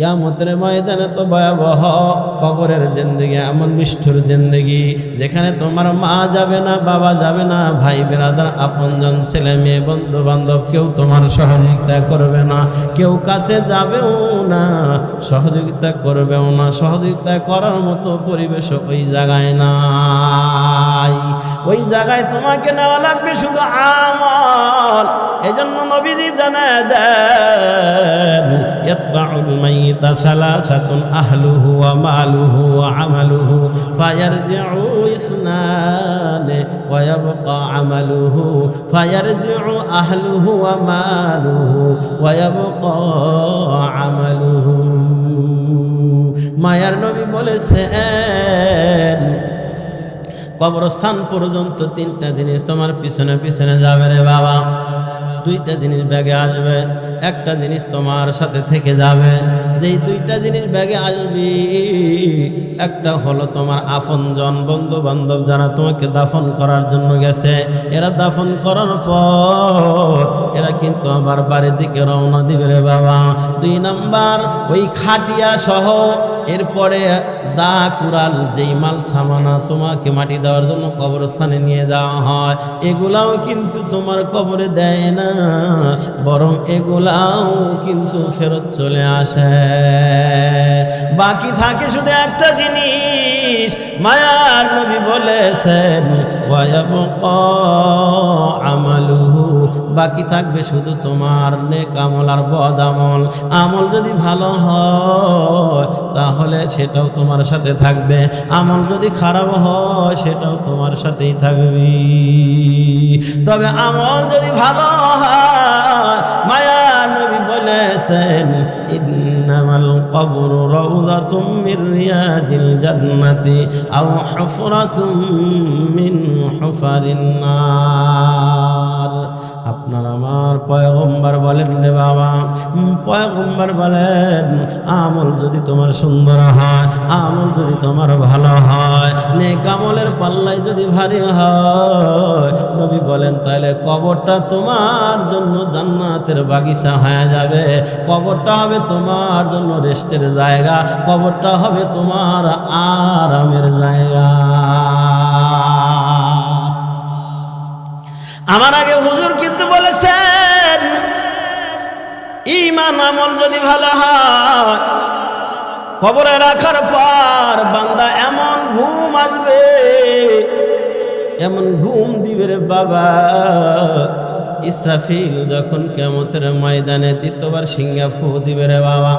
কিয়ামতের ময়দানে তো ভয়াবহ কবরের জিন্দেগি, এমন নিষ্ঠুর জিন্দেগি যেখানে তোমার মা যাবে না, বাবা যাবে না, ভাই বেরাদার, আপনজন, ছেলে মেয়ে, বন্ধু বান্ধব কেউ তোমার সহযোগিতা করবে না, কেউ কাছে যাবেও না, সহযোগিতা করবেও না, সহযোগিতা করার মতো পরিবেশ ওই জায়গায় নাই। ওই জায়গায় তোমাকে নেওয়া লাগবে শুধু আমল। এজন্য নবীজি জানায় দেন, ইয়াতবাউল মাইয়িতা সালাসাতুন আহলুহু ওয়া মালুহু ওয়া আমালুহু ফায়ারজিউ ইসনানে ওয়া ইয়াবকা আমালুহু ফায়ারজিউ আহলুহু ওয়া মালুহু ওয়া ইয়াবকা আমালুহু। মায়ার নবী বলেছেন, কবরস্থান পর্যন্ত তিনটা জিনিস তোমার পিছনে পিছনে যাবে রে বাবা। দুইটা জিনিস ব্যাগে আসবে, একটা জিনিস তোমার সাথে থেকে যাবে। যেই দুইটা জিনিস ব্যাগে আসবি, একটা হলো তোমার আপনজন, বন্ধু বান্ধব যারা তোমাকে দাফন করার জন্য গেছে, এরা দাফন করার পর এরা কিন্তু আবার বাড়ির দিকে রওনা দিবে রে বাবা। দুই নাম্বার, ওই খাটিয়া সহ এরপরে দা কুড়াল, যেই মাল সামানা তোমাকে মাটি দেওয়ার জন্য কবরস্থানে নিয়ে যাওয়া হয়, এগুলাও কিন্তু তোমার কবরে দেয় না, বরং এগুলাও কিন্তু ফেরত চলে আসে। বাকি থাকে শুধু একটা জিনিস, মায়ার নবী বলেছেন ওয়ায়াবকা আমালুহু, বাকি থাকবে শুধু তোমার নেক আমল আর বদ আমল। আমল যদি ভালো হয় তাহলে সেটাও তোমার সাথে থাকবে, আমল যদি খারাপ হয় সেটাও তোমার সাথেই থাকবে। তবে আমল যদি ভালো হয়, মায়ার নবী বলেছেন ইন্নামাল কবরু রাউযাতুম মিন রিয়াদিল জান্নাতি আও হুফরাতুম মিন হুফারিন নার। আপনার আমার পয়গম্বর বলেন রে বাবা, পয়গম্বর বলেন আমল যদি তোমার সুন্দর হয়, আমল যদি তোমার ভালো হয়, নেক আমলের পাল্লায় যদি ভারী হয়, নবী বলেন তাহলে কবরটা তোমার জন্য জান্নাতের বাগিচা হয়ে যাবে। কবরটা হবে তোমার জন্য রেস্টের জায়গা, কবরটা হবে তোমার আরামের জায়গা। আমার আগে হুজুর কিন্তু বলেছেন, ঈমান আমল যদি ভালো হয়, কবরে রাখার পর বান্দা এমন ঘুম আসবে, এমন ঘুম দিবে রে বাবা। ইসরাফিল যখন কিয়ামতের ময়দানে দ্বিতীয়বার সিংহা ফু দিবে রে বাবা,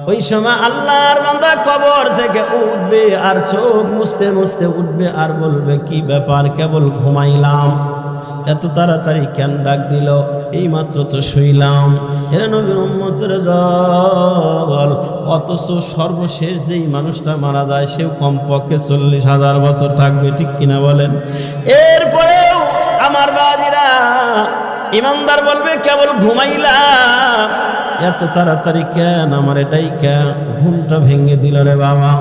ওই সময় আল্লাহর বান্দা কবর থেকে উঠবে আর চোখ মুছতে মুছতে উঠবে আর বলবে, কি ব্যাপার, কেবল ঘুমাইলাম, এত তাড়াতাড়ি কেন ডাক দিল, এই মাত্র তো শুইলাম। এরা নবীর উম্মতের দল, অথচ সর্বশেষ যেই মানুষটা মারা যায় সেও কমপক্ষে 40,000 বছর থাকবে, ঠিক কিনা বলেন? এরপরেও আমার বাজিরা ইমানদার বলবে, কেবল ঘুমাইলাম, এত তাড়াতাড়ি কেন, আমার এটাই কেন, ঘুমটা ভেঙে দিল রে বাবা।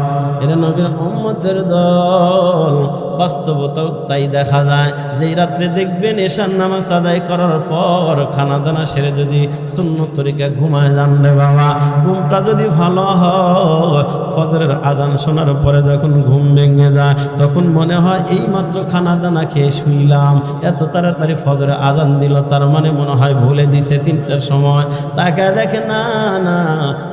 এরা নবীর উম্মতের দল। বাস্তবতাও তাই দেখা যায়, যেই রাত্রে দেখবেন এশার নামাজ আদায় করার পর খানা দানা সেরে যদি সুন্নত তরিকা ঘুমায় যান রে বাবা, ঘুমটা যদি ভালো হয়, ফজরের আজান শোনার পরে যখন ঘুম ভেঙে যায় তখন মনে হয় এই মাত্র খানা দানা খেয়ে শুইলাম, এত তাড়াতাড়ি ফজরের আজান দিল, তার মানে মনে হয় ভুলে দিছে 3টার সময়। তাকে দেখে না না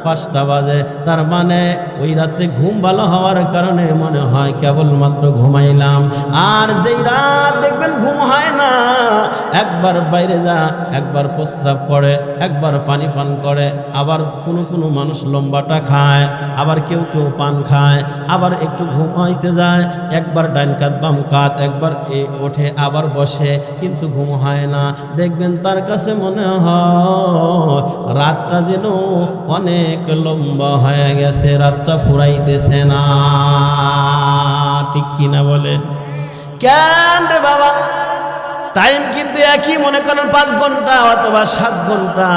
5টা বাজে, তার মানে ওই রাত্রে ঘুম ভালো হওয়ার কারণে মনে হয় কেবলমাত্র ঘুমাইলাম। আর যেই রাত দেখবেন ঘুম হয় না, একবার বাইরে যা, একবার প্রস্রাব করে, একবার পানি পান করে, আবার কোনো মানুষ লম্বাটা খায়, আবার কেউ পান খায়, আবার একটু ঘুমাইতে যায়, একবার ডাইন কাত বাম কাত, একবার ওঠে আবার বসে, কিন্তু ঘুম হয় না। দেখবেন তার কাছে মনে হয় রাতটা যেন অনেক লম্বা হয়ে গেছে, রাতটা ফুরাইতেছে না, ঠিক কিনা বলেন? কেন রে বাবা, টাইম কিন্তু একই, মনে করেন 5 ঘন্টা অথবা 7 ঘন্টা,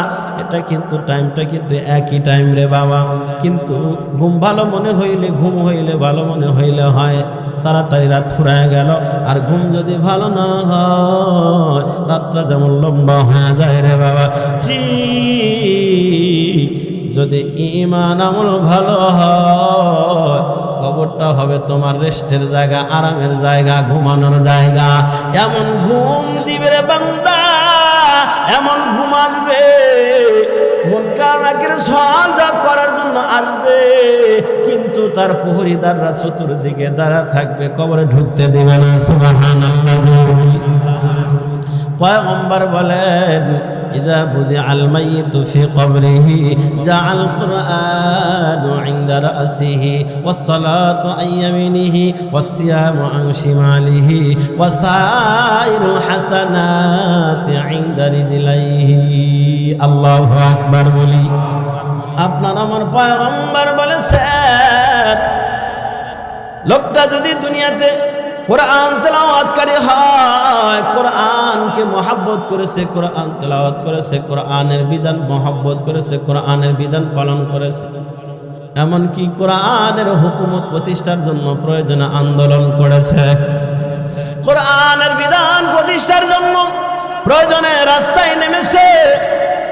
এটা কিন্তু টাইমটা কিন্তু একই টাইম রে বাবা, কিন্তু ঘুম ভালো মনে হইলে, ঘুম হইলে ভালো মনে হইলে হয় তাড়াতাড়ি রাত ফুরায় গেল, আর ঘুম যদি ভালো না হয় রাতটা যেমন লম্বা হয়ে যায় রে বাবা। ঠিক যদি ঈমান আমল ভালো হয়, কবরটা হবে তোমার রেস্টের জায়গা, আরামের জায়গা, ঘুমানোর জায়গা। এমন ঘুম দিবে রে বান্দা, এমন ঘুম আসবে, মুনকার নাকির সওয়াল করার জন্য আসবে, কিন্তু তার প্রহরীদাররা চতুর্দিকে দাঁড়া থাকবে, কবরে ঢুকতে দিবে না। সুবহানাল্লাহ। পয়গম্বর বলেন, ইযা বুদিআল মাইয়িতু ফি কবরিহি জাআল কুরআনু ইনদা রাসিহি ওয়াস সালাতু আন ইয়ামিনিহি ওয়াস সিয়ামু আন শিমালিহি ওয়া সাইরুল হাসানাতি ইনদা রিজলাইহি। আল্লাহু আকবার বলি। আপনার আমার পয়গম্বর বলেছেন, লোকটা যদি দুনিয়াতে কোরআন তেলাওয়াতকারী হয়, কোরআনকে মহব্বত করেছে, কোরআন তেলাওয়াত করেছে, কোরআনের বিধান মহব্বত করেছে, কোরআনের বিধান পালন করেছে, এমনকি কোরআনের হুকুমত প্রতিষ্ঠার জন্য প্রয়োজনে আন্দোলন করেছে, কোরআনের বিধান প্রতিষ্ঠার জন্য প্রয়োজনে রাস্তায় নেমেছে,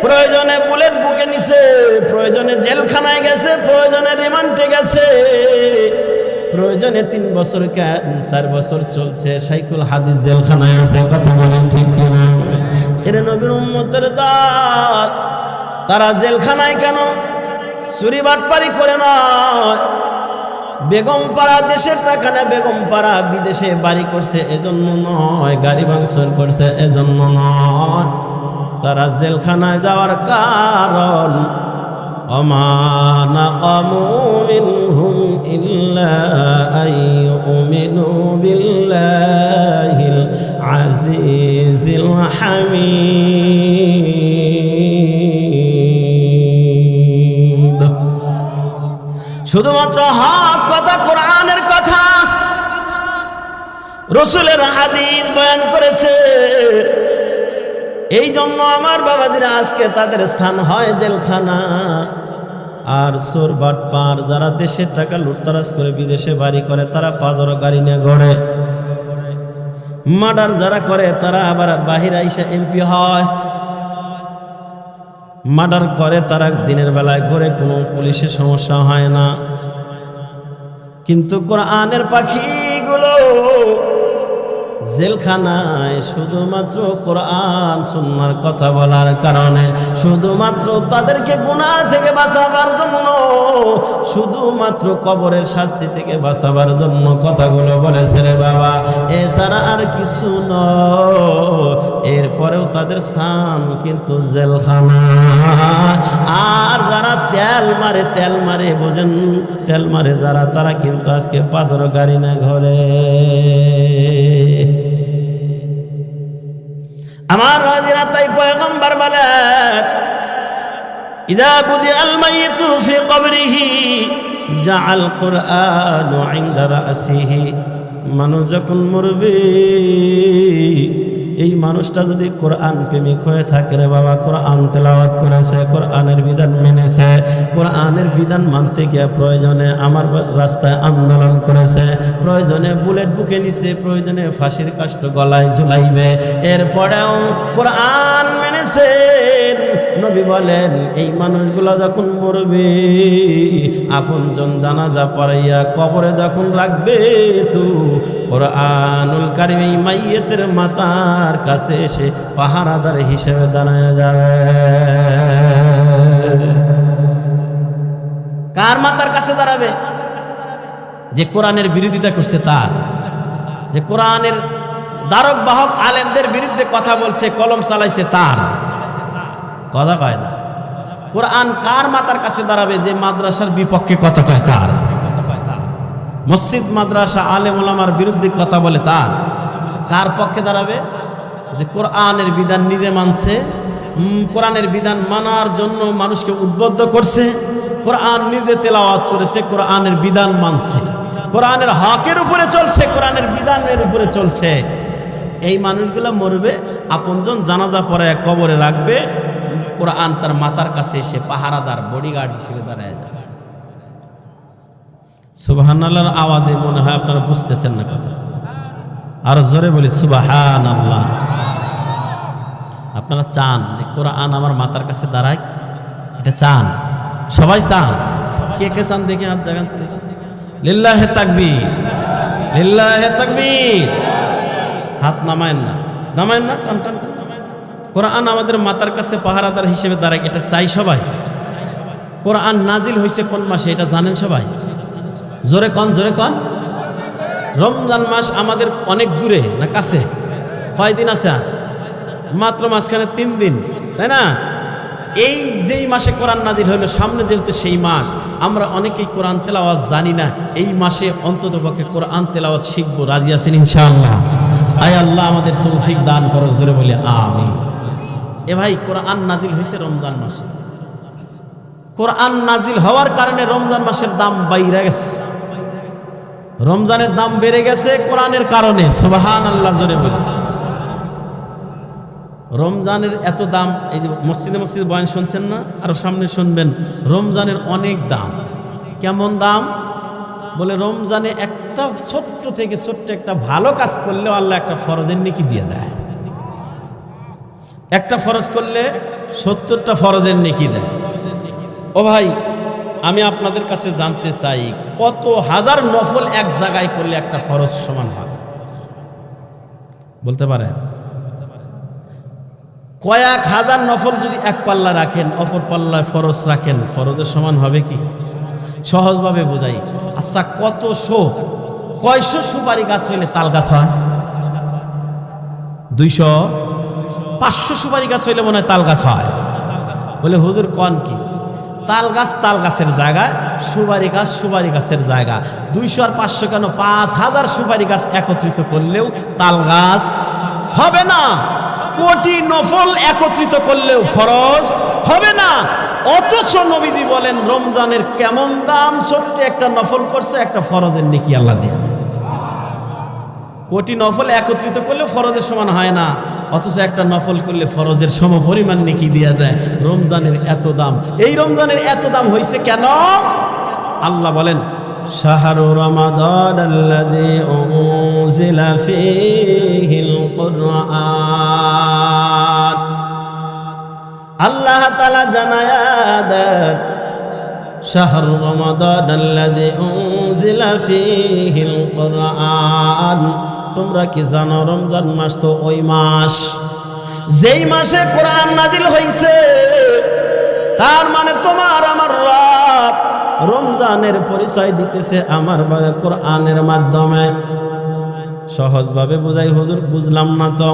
প্রয়োজনে বুলেট বুকে নিছে, প্রয়োজনে জেলখানায় গেছে, প্রয়োজনে রিমান্ডে গেছে, প্রয়োজনে 3 বছর 4 বছর চলছে শাইখুল হাদিস জেলখানায় আছে। কথা বলেন ঠিক কিনা? এর নবীর উম্মতের দল, তারা জেলখানায় কেন? চুরি বাটপারি করে নয়, বেগম পাড়া দেশের টাকা না, বেগম পাড়া বিদেশে বাড়ি করছে এজন্য নয়, গাড়ি ভাঙচুর করছে এজন্য নয়। তারা জেলখানায় যাওয়ার কারণ وما نقموا منهم إلا أن يؤمنوا بالله العزيز الحميد। শুধুমাত্র হক কথা, কোরআনের কথা, রাসূলের হাদিস বয়ান করেছে। এই জন্য আমার বাবাজিরা আজকে তাদের স্থান হয় জেলখানা। আর চোর বাটপার যারা দেশের টাকা লুটতরাজ করে বিদেশে বাড়ি করে, তারা পাজর গাড়ি নিয়ে ঘোরে। মার্ডার যারা করে তারা আবার বাহিরে আইসা এমপি হয়। মার্ডার করে তারা দিনের বেলায় ঘুরে, কোনো পুলিশের সমস্যা হয় না। কিন্তু কোরআনের পাখিগুলো জেলখানায় শুধুমাত্র কোরআন সুন্নাহর কথা বলার কারণে, শুধুমাত্র তাদেরকে গুনাহ থেকে বাঁচাবার জন্য, শুধুমাত্র কবরের শাস্তি থেকে বাঁচাবার জন্য কথাগুলো বলেছে রে বাবা, এছাড়া আর কিছু নয়। এরপরেও তাদের স্থান কিন্তু জেলখানা। আর যারা তেল মারে বোঝেন, তেল মারে যারা, তারা কিন্তু আজকে পাথর গাড়ি না ঘরে। আমার রাজিরা তাই পয়গম্বর বলেন, ইযা বুদিআল মাইয়িতু ফি কবরিহি জাআল কুরআনু ইনদা রাসিহি। মানুষ যখন মরবে, এই মানুষটা যদি কোরআন প্রেমিক হয়ে থাকে রে বাবা, কোরআন তেলাওয়াত করেছে, কোরআনের বিধান মেনেছে, কোরআনের বিধান মানতে গিয়ে প্রয়োজনে আমার রাস্তায় আন্দোলন করেছে, প্রয়োজনে বুলেট বুকে নিছে, প্রয়োজনে ফাঁসির কাষ্ট গলায় ঝুলাইবে, এরপরেও কোরআন মেনেছে। নবী বলেন, এই মানুষগুলো যখন মরবে, আপনজন জানাজা পড়াইয়া কবরে যখন রাখবে, তো কোরআনুল কারীম এই মাইয়িতের মাতার কাছে এসে পাহারাদার হিসেবে দাঁড়ায় যাবে। কার মাতার কাছে দাঁড়াবে? যে কোরআনের বিরোধিতা করছে তার, যে কোরআনের দ্বারক বাহক আলেমদের বিরুদ্ধে কথা বলছে, কলম চালাইছে তার। কথা কয় না। কোরআন কার মাতার কাছে দাঁড়াবে? যে মাদ্রাসার বিপক্ষে কথা কয় তার, মসজিদ মাদ্রাসা আলেম ওলামার বিরুদ্ধে কথা বলে তার। কার পক্ষে দাঁড়াবে? যে কোরআনের বিধান নিজে মানছে, কোরআনের বিধান মানার জন্য মানুষকে উদ্বুদ্ধ করছে, কোরআন নিজে তেলাওয়াত করেছে, কোরআনের বিধান মানছে, কোরআনের হকের উপরে চলছে, কোরআনের বিধানের উপরে চলছে। এই মানুষগুলো মরবে, আপনজন জানাজা পরে কবরে রাখবে, কোরআন তার মাতার কাছে এসে পাহারাদার বডিগার্ড হিসেবে দাঁড়ায় যাবে। সুবহানাল্লাহর আওয়াজে মনে হয় আপনারা বুঝতেছেন না কথা। আর জোরে বলি সুবহানাল্লাহ। আপনারা চান যে কোরআন আমার মাতার কাছে দাঁড়ায়? এটা চান? সবাই চান? কে কে চান দেখে হাত জাগান। লিল্লাহে তাকবীর, লিল্লাহে তাকবীর। হাত নামায়েন না, নামায়েন না, টান টান। কোরআন আমাদের মাথার কাছে পাহারাদার হিসেবে দাঁড়ায়, এটা চাই সবাই। কোরআন নাজিল হয়েছে কোন মাসে এটা জানেন সবাই? জোরে কন, জোরে কন। রমজান মাস আমাদের অনেক দূরে না কাছে? কয়দিন আছে? মাত্র মাঝখানে 3 দিন, তাই না? এই যেই মাসে কোরআন নাজিল হইল, সামনে যেহেতু সেই মাস, আমরা অনেকেই কোরআন তেলাওয়াত জানি না। এই মাসে অন্ততপক্ষে কোরআন তেলাওয়াত শিখবো। রাজি আছেন ইনশাআল্লাহ? আয় আল্লাহ আমাদের তৌফিক দান করো, জোরে বলে আমিন। এ ভাই, কোরআন নাজিল হয়েছে রমজান মাসে। কোরআন নাজিল হওয়ার কারণে রমজান মাসের দাম বাইরে গেছে, রমজানের দাম বেড়ে গেছে কোরআনের কারণে। সুবহানাল্লাহ, জোরে বলে। রমজানের এত দাম, এই যে মসজিদে মসজিদে বয়ান শুনছেন না, আরো সামনে শুনবেন। রমজানের অনেক দাম। কেমন দাম? বলে রমজানে একটা ছোট্ট থেকে ছোট্ট একটা ভালো কাজ করলেও আল্লাহ একটা ফরজের নেকি দিয়ে দেয়। একটা ফরজ করলে 70টা ফরজের নেকি দেয়। ও ভাই, আমি আপনাদের কাছে জানতে চাই, কত হাজার নফল এক জায়গায় করলে একটা ফরজ সমান হবে? বলতে পারে? কয়েক হাজার নফল যদি এক পাল্লা রাখেন, অপর পাল্লায় ফরজ রাখেন, ফরজের সমান হবে কি? সহজভাবে বোঝাই। আচ্ছা, কয়শো সুপারি গাছ হইলে তাল গাছ হয়? 200, 500 সুপারি গাছ হইলে মনে হয় তাল গাছ হয়। বলে হুজুর কন কি? তাল গাছ তাল গাছের জায়গায়, সুপারি গাছ সুপারি গাছের জায়গা। 200 আর 500 কেন, 5000 সুপারি গাছ একত্রিত করলেও তাল গাছ হবে না। কোটি নফল একত্রিত করলেও ফরজ হবে না। অথচ নবীজি বলেন রমজানের কেমন দাম, ছোট্ট একটা নফল করছে, একটা ফরজের নেকি আল্লাহ দেন। কোটি নফল একত্রিত করলে ফরজের সমান হয় না, অথচ একটা নফল করলে ফরজের সম পরিমাণ নেকি দিয়ে দেয়। রমজানের এত দাম। এই রমজানের এত দাম হয়েছে কেন? আল্লাহ বলেন, শাহরু রমাদানাল্লাযী উনজিলা ফীহিল কুরআন। আল্লাহ তাআলা জানায়া দেন, শাহরু রমাদানাল্লাযী উনজিলা ফীহিল কুরআন। তোমরা কি জানো রমজান মাস তো ওই মাস যেই মাসে কোরআন নাজিল হয়েছে। তার মানে তোমার আমার রব রমজানের পরিচয় দিতেছে আমার কোরআনের মাধ্যমে। সহজভাবে বুঝাই হুজুর, বুঝলাম না তো।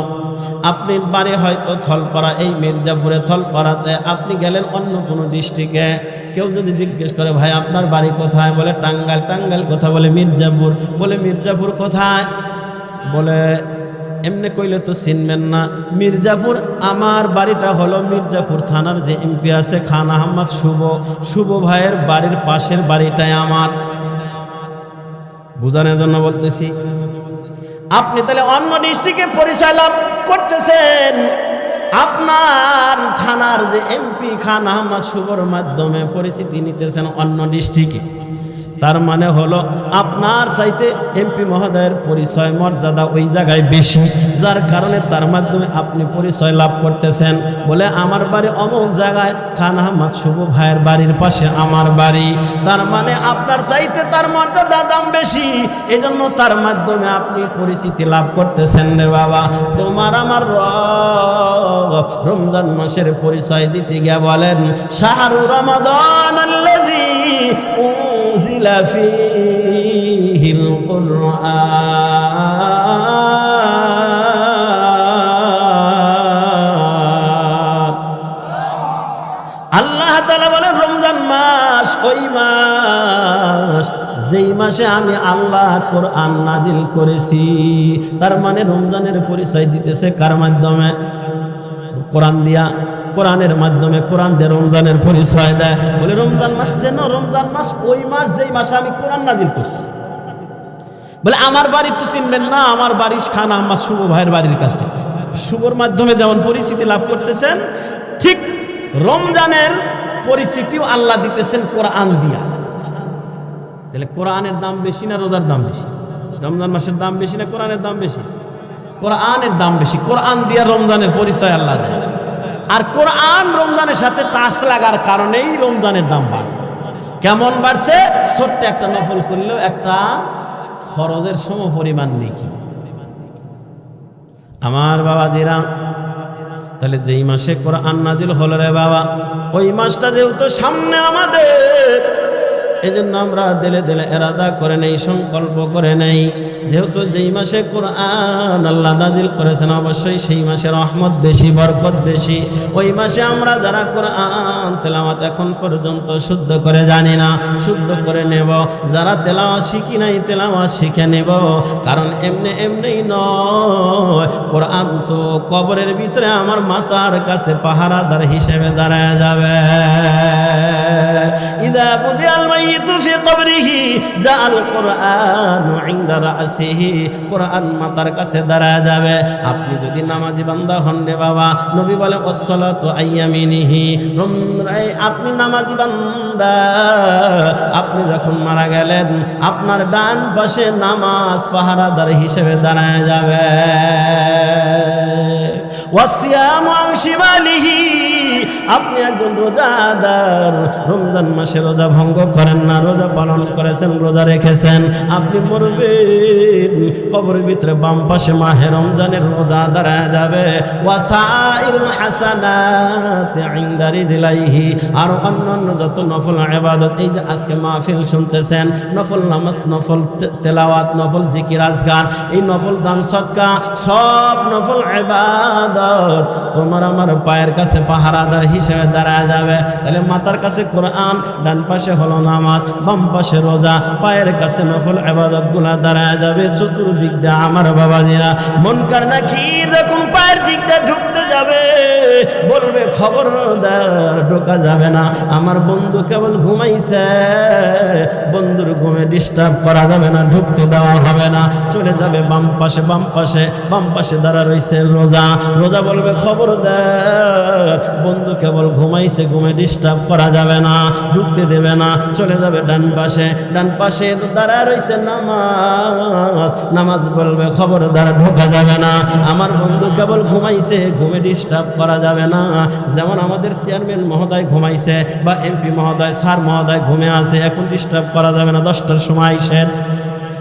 আপনি বাড়ি হয়তো থলপাড়া, এই মির্জাপুরে থলপাড়াতে, আপনি গেলেন অন্য কোনো ডিস্ট্রিক্টে। কেউ যদি জিজ্ঞেস করে ভাই আপনার বাড়ি কোথায়? বলে টাঙ্গাইল। টাঙ্গাইল কোথায়? বলে মির্জাপুর। বলে মির্জাপুর কোথায়? বলে এমনি কইলে তো চিনবেন না। মির্জাপুর, আমার বাড়িটা হলো মির্জাপুর থানার যে এমপি আছে খান আহমদ শুভ ভাইয়ের বাড়ির পাশের বাড়িটাই আমার। বোঝানোর জন্য বলতেছি। আপনি তাহলে অন্য ডিস্ট্রিক্টে পরিচয় লাভ করতেছেন, আপনার থানার যে এমপি খান আহমদ শুভর মাধ্যমে পরিচিতি নিতেছেন অন্য ডিস্ট্রিক্টে। তার মানে হলো আপনার চাইতে এমপি মহোদয়ের পরিচয় মর্যাদা ওই জায়গায় বেশি, যার কারণে তার মাধ্যমে আপনি পরিচয় লাভ করতেছেন। বলে আমার বাড়ি অমুক জায়গায়, খান আহমদ শুভ ভাইয়ের বাড়ির পাশে আমার বাড়ি। তার মানে আপনার চাইতে তার মর্যাদা দাম বেশি, এজন্য তার মাধ্যমে আপনি পরিচিতি লাভ করতেছেন রে বাবা। তোমার আমার রব রমজান মাসের পরিচয় দিতে গিয়ে বলেন, শাহরু রমাদানাল্লাযী উনজিলা ফীহিল কুরআন। আল্লাহ তাআলা বলেন রমজান মাস ওই মাস যেই মাসে আমি আল্লাহ কোরআন নাজিল করেছি। তার মানে রমজানের পরিচয় দিতেছে কার মাধ্যমে? কোরআন দিয়া, কোরআনের মাধ্যমে। কোরআন দিয়ে রমজানের পরিচয় দেয়। বলে রমজান মাস যেন, রমজান মাস ওই মাস যেই মাসে আমি কোরআন নাজিল করছি। বলে আমার বাড়ি তো চিনবেন না, আমার বাড়ি খান আহমদ শুভ ভাইয়ের বাড়ির কাছে। শুভর মাধ্যমে যেমন পরিচিতি লাভ করতেছেন, ঠিক রমজানের পরিচিতিও আল্লাহ দিতেছেন কোরআন দিয়া। তাহলে কোরআনের দাম বেশি না রোজার দাম বেশি? রমজান মাসের দাম বেশি না কোরআনের দাম বেশি? কোরআনের দাম বেশি। কোরআন দিয়া রমজানের পরিচয় আল্লাহ দেয়। আর কোরআন রমজানের সাথে টাচ লাগার কারণেই রমজানের দাম বাড়ছে। কেমন বাড়ছে? ছোট্ট একটা নফল করলেও একটা ফরজের সম পরিমাণ নেকি। আমার বাবাজিরা, তাহলে যেই মাসে কোরআন নাজিল হলো রে বাবা, ওই মাসটা যেহেতু সামনে আমাদের, এই জন্য আমরা দিলে দিলে এরাদা করে নেই, সংকল্প করে নেই, যেহেতু যেই মাসে কোরআন আল্লাহ নাজিল করেছেন অবশ্যই সেই মাসে রহমত বেশি, বরকত বেশি। ওই মাসে আমরা যারা কোরআন তেলাওয়াত এখন পর্যন্ত শুদ্ধ করে জানি না, শুদ্ধ করে নেব। যারা তেলাওয়াত শিখি নাই, তেলাওয়াত শিখে নেব। কারণ এমনি এমনি নয়, কোরআন তো কবরের ভিতরে আমার মাতার কাছে পাহারাদার হিসেবে দাঁড়ায় যাবে। ইদা বুদিয়াল মাইয়িতু ফি কবরিহি জাআল কুরআনু ইনদা রাসিহি, কোরআন মাতার কাছে দাঁড়ায় যাবে। আপনি যদি নামাজি বান্দা হন রে বাবা, নবী বলে ওয়াসসালাতু আইয়ামিনিহি, আপনি নামাজি বান্দা, আপনি যখন মারা গেলেন আপনার ডান পাশে নামাজ পাহারাদার হিসেবে দাঁড়ায় যাবে। ওয়াসিয়ামু আন শিমালিহি, আপনি একজন রোজাদার, রমজান মাসে রোজা ভঙ্গ করেন না, রোজা পালন করেছেন, রোজা রেখেছেন, আপনি মরবেন, কবরের ভিতরে বাম পাশে মাহে রমজানের রোজা দাঁড়ায় যাবে। ওয়াসাইরুল হাসানাত ইনদা রিজলাইহি, আর অন্যান্য যত নফল ইবাদত, এই যে আজকে মাহফিল শুনতেছেন, নফল নামাজ, নফল তেলাওয়াত, নফল জিকির আজকার, এই নফল দান সদকা, সব নফল ইবাদত তোমার আমার পায়ের কাছে পাহারাদার হিসেবে দাঁড়ায় যাবে। তাহলে মাথার কাছে কোরআন, ডান পাশে হলো নামাজ, বাম পাশে রোজা, পায়ের কাছে নফল ইবাদত গুলা দাঁড়ায় যাবে। চতুর্দিক দিয়ে আমার বাবাজিরা, মুনকার নাকির যখন পায়ের দিক দিয়ে ঢুকতে যাবে, বলবে খবরদার ঢোকা যাবে না, আমার বন্ধু কেবল ঘুমাইছে, বন্ধুর ঘুমে ডিস্টার্ব করা যাবে না, ঢুকতে দেওয়া হবে না। চলে যাবে বাম পাশে, বাম পাশে, বাম পাশে দাঁড়া রয়েছে রোজা, রোজা বলবে খবরদার বন্ধু কেবল ঘুমাইছে, ঘুমে ডিস্টার্ব করা যাবে না, ঢুকতে দেবে না। চলে যাবে ডান পাশে, ডান পাশে দাঁড়া রয়েছে নামাজ, নামাজ বলবে খবরদার ঢোকা যাবে না, আমার বন্ধু কেবল ঘুমাইছে, ঘুমে ডিস্টার্ব করা যাবে না। যেমন আমাদের চেয়ারম্যান মহোদয় ঘুমাইছে, বা এমপি মহোদয়, স্যার মহোদয় ঘুমে আছে, এখন ডিস্টার্ব করা যাবে না, 10টার সময় আইসেন,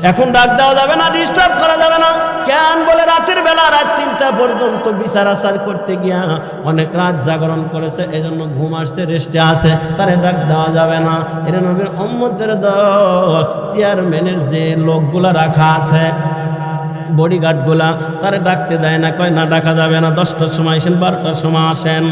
এখন ডাক দেওয়া যাবে না, ডিস্টার্ব করা যাবে না। কেন বলে রাতের বেলা রাত 3টা পর্যন্ত বিচার আচার করতে গিয়া অনেক রাত জাগরণ করেছে, এজন্য ঘুম আসছে, রেস্টে আছে, তারে ডাক দেওয়া যাবে না। এর নবীর উম্মতের দল, চেয়ারম্যানের যে লোকগুলা রাখা আছে, বডিগার্ড গুলা, তারে ডাকতে দেয় না, কয় না ডাকা যাবে না, 10টার সময় আসেন, 12টার সময় আসেন,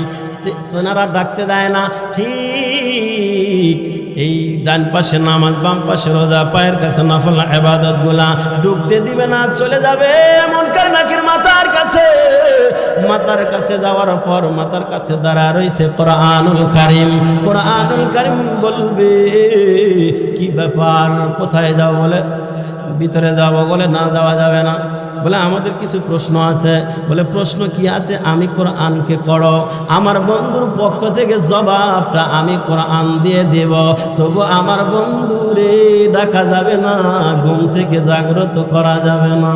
তেনারা ডাকতে দেয় না। ঠিক এই ডান পাশে নামাজ, বাম পাশে রোজা, পায়ের কাছে নফল ইবাদত গুলা ঢুকতে দিবে না। চলে যাবে মুনকার নাকির মাতার কাছে, মাতার কাছে যাওয়ার পর মাতার কাছে দাঁড়া রয়েছে কোরআনুল কারীম। কোরআনুল কারীম বলবে কি ব্যাপার, কোথায় যাও? বলে ভিতরে যাব। বলে না, যাওয়া যাবে না। বলে আমাদের কিছু প্রশ্ন আছে। বলে প্রশ্ন কি আছে? আমি কোরআনকে করো, আমার বন্ধুর পক্ষ থেকে জবাবটা আমি কোরআন দিয়ে দেব, তবু আমার বন্ধুরে ডাকা যাবে না, ঘুম থেকে জাগ্রত করা যাবে না।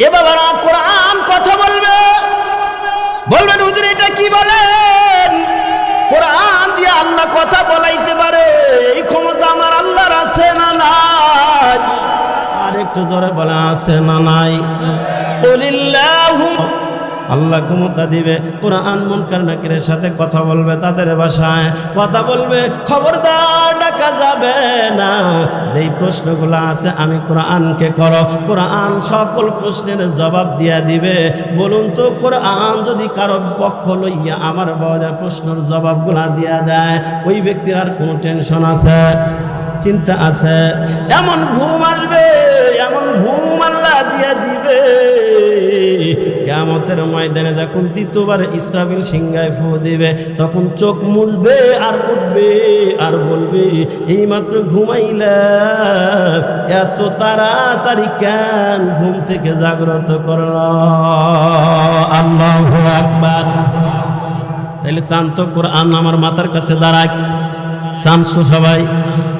এ বাবারা, কোরআন কথা বলবে, বলবেন হুজুর এটা কি বলেন? কোরআন দিয়ে আল্লাহ কথা বলাইতে পারে, এই ক্ষমতা আমার আল্লাহর আছে না নাই? আর একটু জোরে বলে, আছে না নাই? আল্লাহ ক্ষমতা দিবে, কোরআন মুনকার নাকিরের সাথে কথা বলবে, তাদের ভাষায় কথা বলবে, খবরদার ডাকা যাবে না। যেই প্রশ্নগুলো আছে আমি কোরআনকে করো, কোরআন সকল প্রশ্নের জবাব দিয়া দিবে। বলুন তো, কোরআন যদি কারো পক্ষ লইয়া আমার বাবার প্রশ্নের জবাবগুলা দিয়া দেয়, ওই ব্যক্তির আর কোনো টেনশন আছে? চিন্তা আছে? এমন ঘুম আসবে, এমন ঘুম আল্লাহ দিয়া দিবে, কিয়ামতের ময়দানে যখন দ্বিতীয়বার ইসরাফিল সিংহায় ফু দিবে, তখন চোখ মুছবে আর উঠবে আর বলবে, এইমাত্র ঘুমাইলাম, এত তাড়াতাড়ি কেন ঘুম থেকে জাগ্রত করল? আল্লাহু আকবার। তাইলে চান তো কোরআন আমার মাথার কাছে দাঁড়ায়? চানছো সবাই?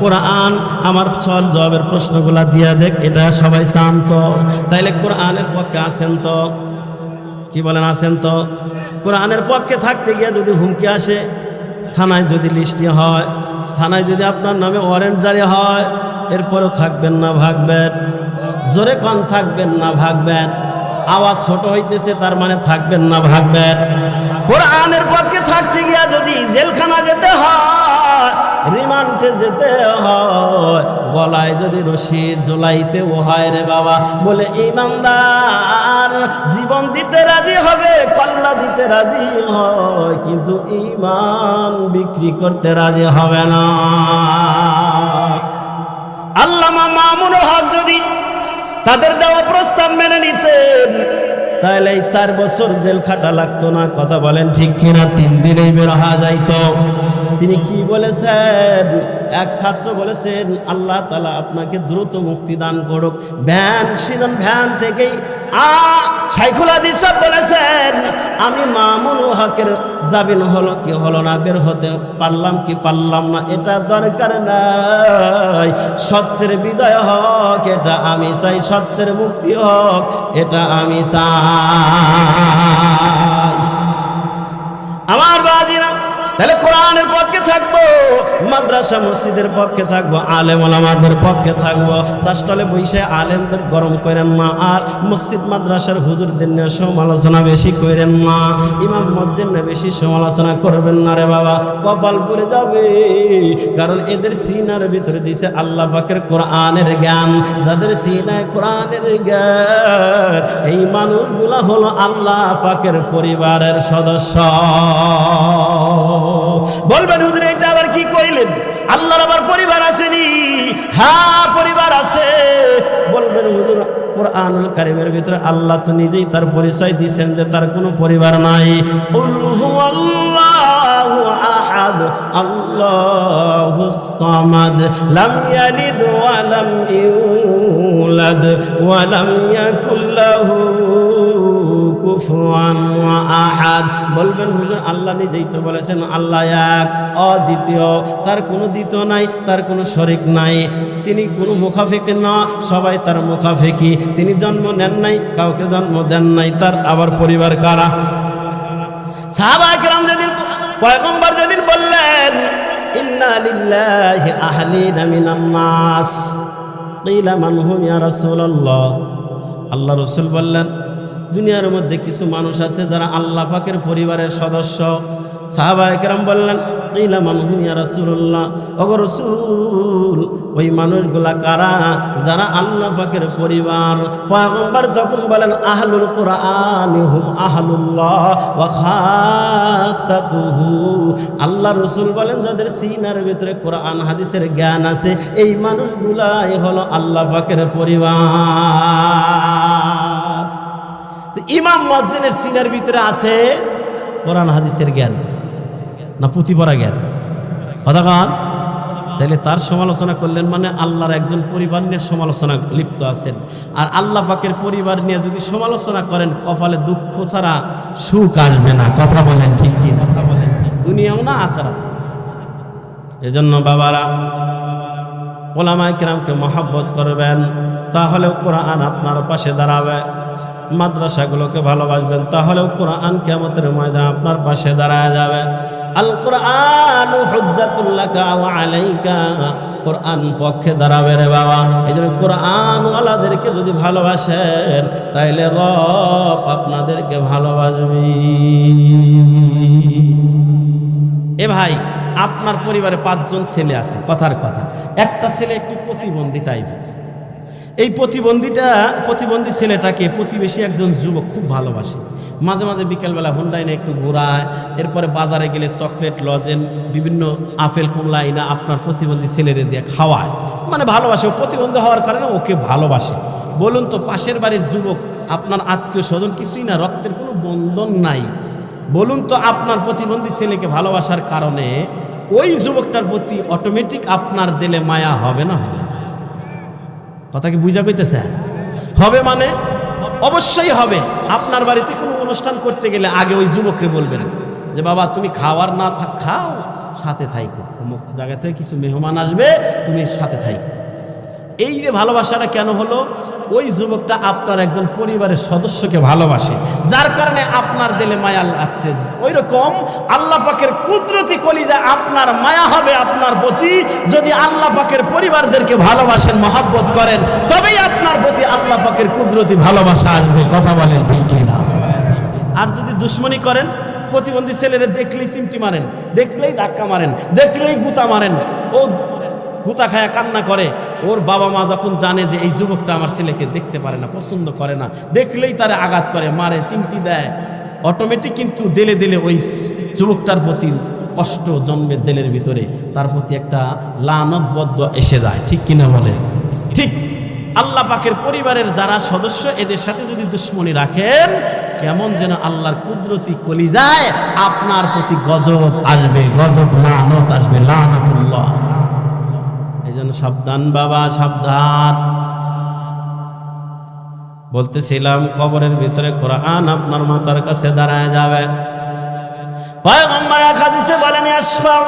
কোরআন আমার সওয়াল জবাবের প্রশ্নগুলা দিয়া দেখ, এটা সবাই চান তো? তাইলে কোরআনের পক্ষে আছেন তো? কি বলেন আছেন তো? কোরআনের পক্ষে থাকতে গিয়ে যদি হুমকি আসে, থানায় যদি লিস্টি হয়, থানায় যদি আপনার নামে ওয়ারেন্ট জারি হয়, এরপরেও থাকবেন না ভাগবেন? জোরে কন, থাকবেন না ভাগবেন? আওয়াজ ছোট হইতেছে, তার মানে থাকবেন না ভাগবেন? কোরআনের পক্ষে থাকতে গিয়া যদি জেলখানা যেতে হয়, রিমান্ডে যেতে হয়, গলায় যদি রশি জোলাইতেও হয় রে বাবা, বলে ইমানদার জীবন দিতে রাজি হবে, কল্লা দিতে রাজি হয়, কিন্তু ঈমান বিক্রি করতে রাজি হবে না। আল্লামা মামুনুল হক যদি তাদের দেওয়া প্রস্তাব মেনে নিতেন, তাহলে এই 4 বছর জেল খাটা লাগতো না। কথা বলেন ঠিক কিনা? 3 দিনেই বের হওয়া যাইতো। তিনি কি বলেছেন? এক ছাত্র বলেছেন, আল্লাহ তাআলা আপনাকে দ্রুত মুক্তি দান করুক। ভ্যান থেকেই শাইখুল হাদিস সাহেব বলেছেন, আমি মামুনুল হকের জামিন হলো কি হলো না, বের হতে পারলাম কি পারলাম না, এটা দরকার নাই। সত্যের বিজয় হোক, এটা আমি চাই। সত্যের মুক্তি হোক, এটা আমি চাই। আমার বাজিরা, তাহলে কোরআনের পক্ষে থাকবো, মাদ্রাসা মসজিদের পক্ষে থাকবো, আলেম ওলামাদের পক্ষে থাকবো। চাষটলে বইসে আলেমদের গরম করেন না, আর মসজিদ মাদ্রাসার হুজুরদের নিয়ে সমালোচনা বেশি করেন না, ইমাম মসজিদ নিয়ে বেশি সমালোচনা করবেন না রে বাবা, কপাল পড়ে যাবে। কারণ এদের সিনার ভিতরে দিয়েছে আল্লাহ পাকের কোরআনের জ্ঞান। যাদের সিনায় কোরআনের জ্ঞান, এই মানুষগুলা হলো আল্লাহ পাকের পরিবারের সদস্য। বলবেন হুজুর এটা আবার কি কইলেন? আল্লাহর আবার পরিবার আসেনি? হ্যাঁ, পরিবার আছে। বলবেন হুজুর কোরআনুল কারীমের ভিতরে আল্লাহ তো নিজেই তার পরিচয় দিয়েছেন যে তার কোনো পরিবার নাই। কুল হুয়াল্লাহু আহাদ আল্লাহুস সামাদ লাম ইয়ালিদ ওয়া লাম ইউলাদ ওয়া লাম ইয়াকুল লাহু কুফুয়ান আহাদ। বলবেন হুজুর আল্লাহ নিজেই তো বলেছেন আল্লাহ এক, অদ্বিতীয়, তার কোনো দ্বিতীয় নাই, তার কোনো শরিক নাই, তিনি কোনো মুখাফিক না, সবাই তার মুখাফিকি। তিনি জন্ম নেন নাই, কাউকে জন্ম দেন নাই, তার আবার পরিবার কারা? সাহাবায়ে কেরাম যেদিন, পয়গম্বর যেদিন বললেন ইন্না লিল্লাহি আহলিনা মিনান নাস, কিলা মান হুম ইয়া রাসূলুল্লাহ, আল্লাহ রাসূল বললেন দুনিয়ার মধ্যে কিছু মানুষ আছে যারা আল্লাহ পাকের পরিবারের সদস্য। সাহাবায়ে কেরাম বললেন কিলা মান হুম ইয়া রাসূলুল্লাহ, ওগো রাসূল ওই মানুষগুলা কারা যারা আল্লাহ পাকের পরিবার? পয়গম্বর তখন বলেন আহলুল কুরআনি হুম আহলুল্লাহ ওয়া খাসাতুহু। আল্লাহ রাসূল বলেন যাদের সিনার ভিতরে কোরআন হাদিসের জ্ঞান আছে, এই মানুষগুলাই হলো আল্লাহ পাকের পরিবার। ইমাম মুয়াজ্জিনের সিনার ভিতরে আছে কোরআন হাদিসের জ্ঞান না পুঁথি পড়া জ্ঞান? কথা কন। তাহলে তার সমালোচনা করলেন মানে আল্লাহর একজন পরিবার নিয়ে সমালোচনা লিপ্ত আছেন। আর আল্লাহ পাকের পরিবার নিয়ে যদি সমালোচনা করেন, কপালে দুঃখ ছাড়া সুখ আসবে না। কথা বলেন ঠিক কি না? কথা বলেন ঠিক, দুনিয়াও না আখিরাত। এজন্য বাবারা উলামায়ে কিরামকে মহব্বত করবেন, তাহলেও কোরআন আপনার পাশে দাঁড়াবে। মাদ্রাসাগুলোকে ভালোবাসবেন, তাহলেও কোরআন কিয়ামতের ময়দানে আপনার পাশে দাঁড়ায় যাবে। আল কোরআন হুজ্জাতুল লাকা ওয়া আলাইকা, কোরআন পক্ষে দাঁড়াবে রে বাবা। এই জন্য কোরআন ওয়ালাদেরকে যদি ভালোবাসেন, তাইলে রব আপনাদেরকে ভালোবাসবে। এ ভাই, আপনার পরিবারে 5 জন ছেলে আছে, কথার কথা, একটা ছেলে একটু প্রতিবন্ধী টাইপের। এই প্রতিবন্ধী ছেলেটাকে প্রতিবেশী একজন যুবক খুব ভালোবাসে। মাঝে মাঝে বিকেলবেলা হুন্ডাই একটু ঘোরায়, এরপরে বাজারে গেলে চকলেট, লজেন, বিভিন্ন আপেল কমলা আইনা আপনার প্রতিবন্ধী ছেলেদের দিয়ে খাওয়ায়। মানে ভালোবাসে, ও প্রতিবন্ধী হওয়ার কারণে ওকে ভালোবাসে। বলুন তো, পাশের বাড়ির যুবক, আপনার আত্মীয় স্বজন কিছুই না, রক্তের কোনো বন্ধন নাই, বলুন তো আপনার প্রতিবন্ধী ছেলেকে ভালোবাসার কারণে ওই যুবকটার প্রতি অটোমেটিক আপনার দিলে মায়া হবে না? হবে? কথা কি বুঝা কইতেছে? হবে মানে অবশ্যই হবে। আপনার বাড়িতে কোনো অনুষ্ঠান করতে গেলে আগে ওই যুবককে বলবেন যে বাবা তুমি খাওয়ার না খাও, সাথে থাইকো, অমুক জায়গা থেকে কিছু মেহমান আসবে, তুমি সাথে থাইকো। এই যে ভালোবাসাটা কেন হলো? ওই যুবকটা আপনার একজন পরিবারের সদস্যকে ভালোবাসে, যার কারণে আপনার দিলে মায়া লাগছে। ওই রকম আল্লাহ পাকের কুদরতি কলিজা আপনার মায়া হবে আপনার প্রতি যদি আল্লাহ পাকের পরিবারদেরকে ভালোবাসেন, মহব্বত করেন, তবেই আপনার প্রতি আল্লাহ পাকের কুদরতি ভালোবাসা আসবে। কথা বলেন ঠিক কিনা? আর যদি দুশ্মনী করেন, প্রতিবন্ধী ছেলেরা দেখলেই চিমটি মারেন, দেখলেই ধাক্কা মারেন, দেখলেই গুতা মারেন, ও গুতা খায়া কান্না করে, ওর বাবা মা যখন জানে যে এই যুবকটা আমার ছেলেকে দেখতে পারে না, পছন্দ করে না, দেখলেই তারা আঘাত করে, মারে, চিমটি দেয়, অটোমেটিক কিন্তু দিলে দিলে ওই যুবকটার প্রতি কষ্ট জন্মের দিলের ভিতরে, তার প্রতি একটা লানত বদ্দ এসে যায়। ঠিক কিনা বলেন? ঠিক আল্লাহ পাকের পরিবারের যারা সদস্য, এদের সাথে যদি দুশ্মনী রাখেন, কেমন যেন আল্লাহর কুদরতি কলিজায় আপনার প্রতি গজব আসবে, গজব, লানত আসবে, লানাতুল্লাহ। এই জন্য সাবধান বাবা, সাবধান। বলতেছিলাম কবরের ভিতরে কোরআন আপনার মাথার কাছে দাঁড়ায় যাবে। পয়গম্বর এক হাদিসে বলেন, ইয়াশফাউ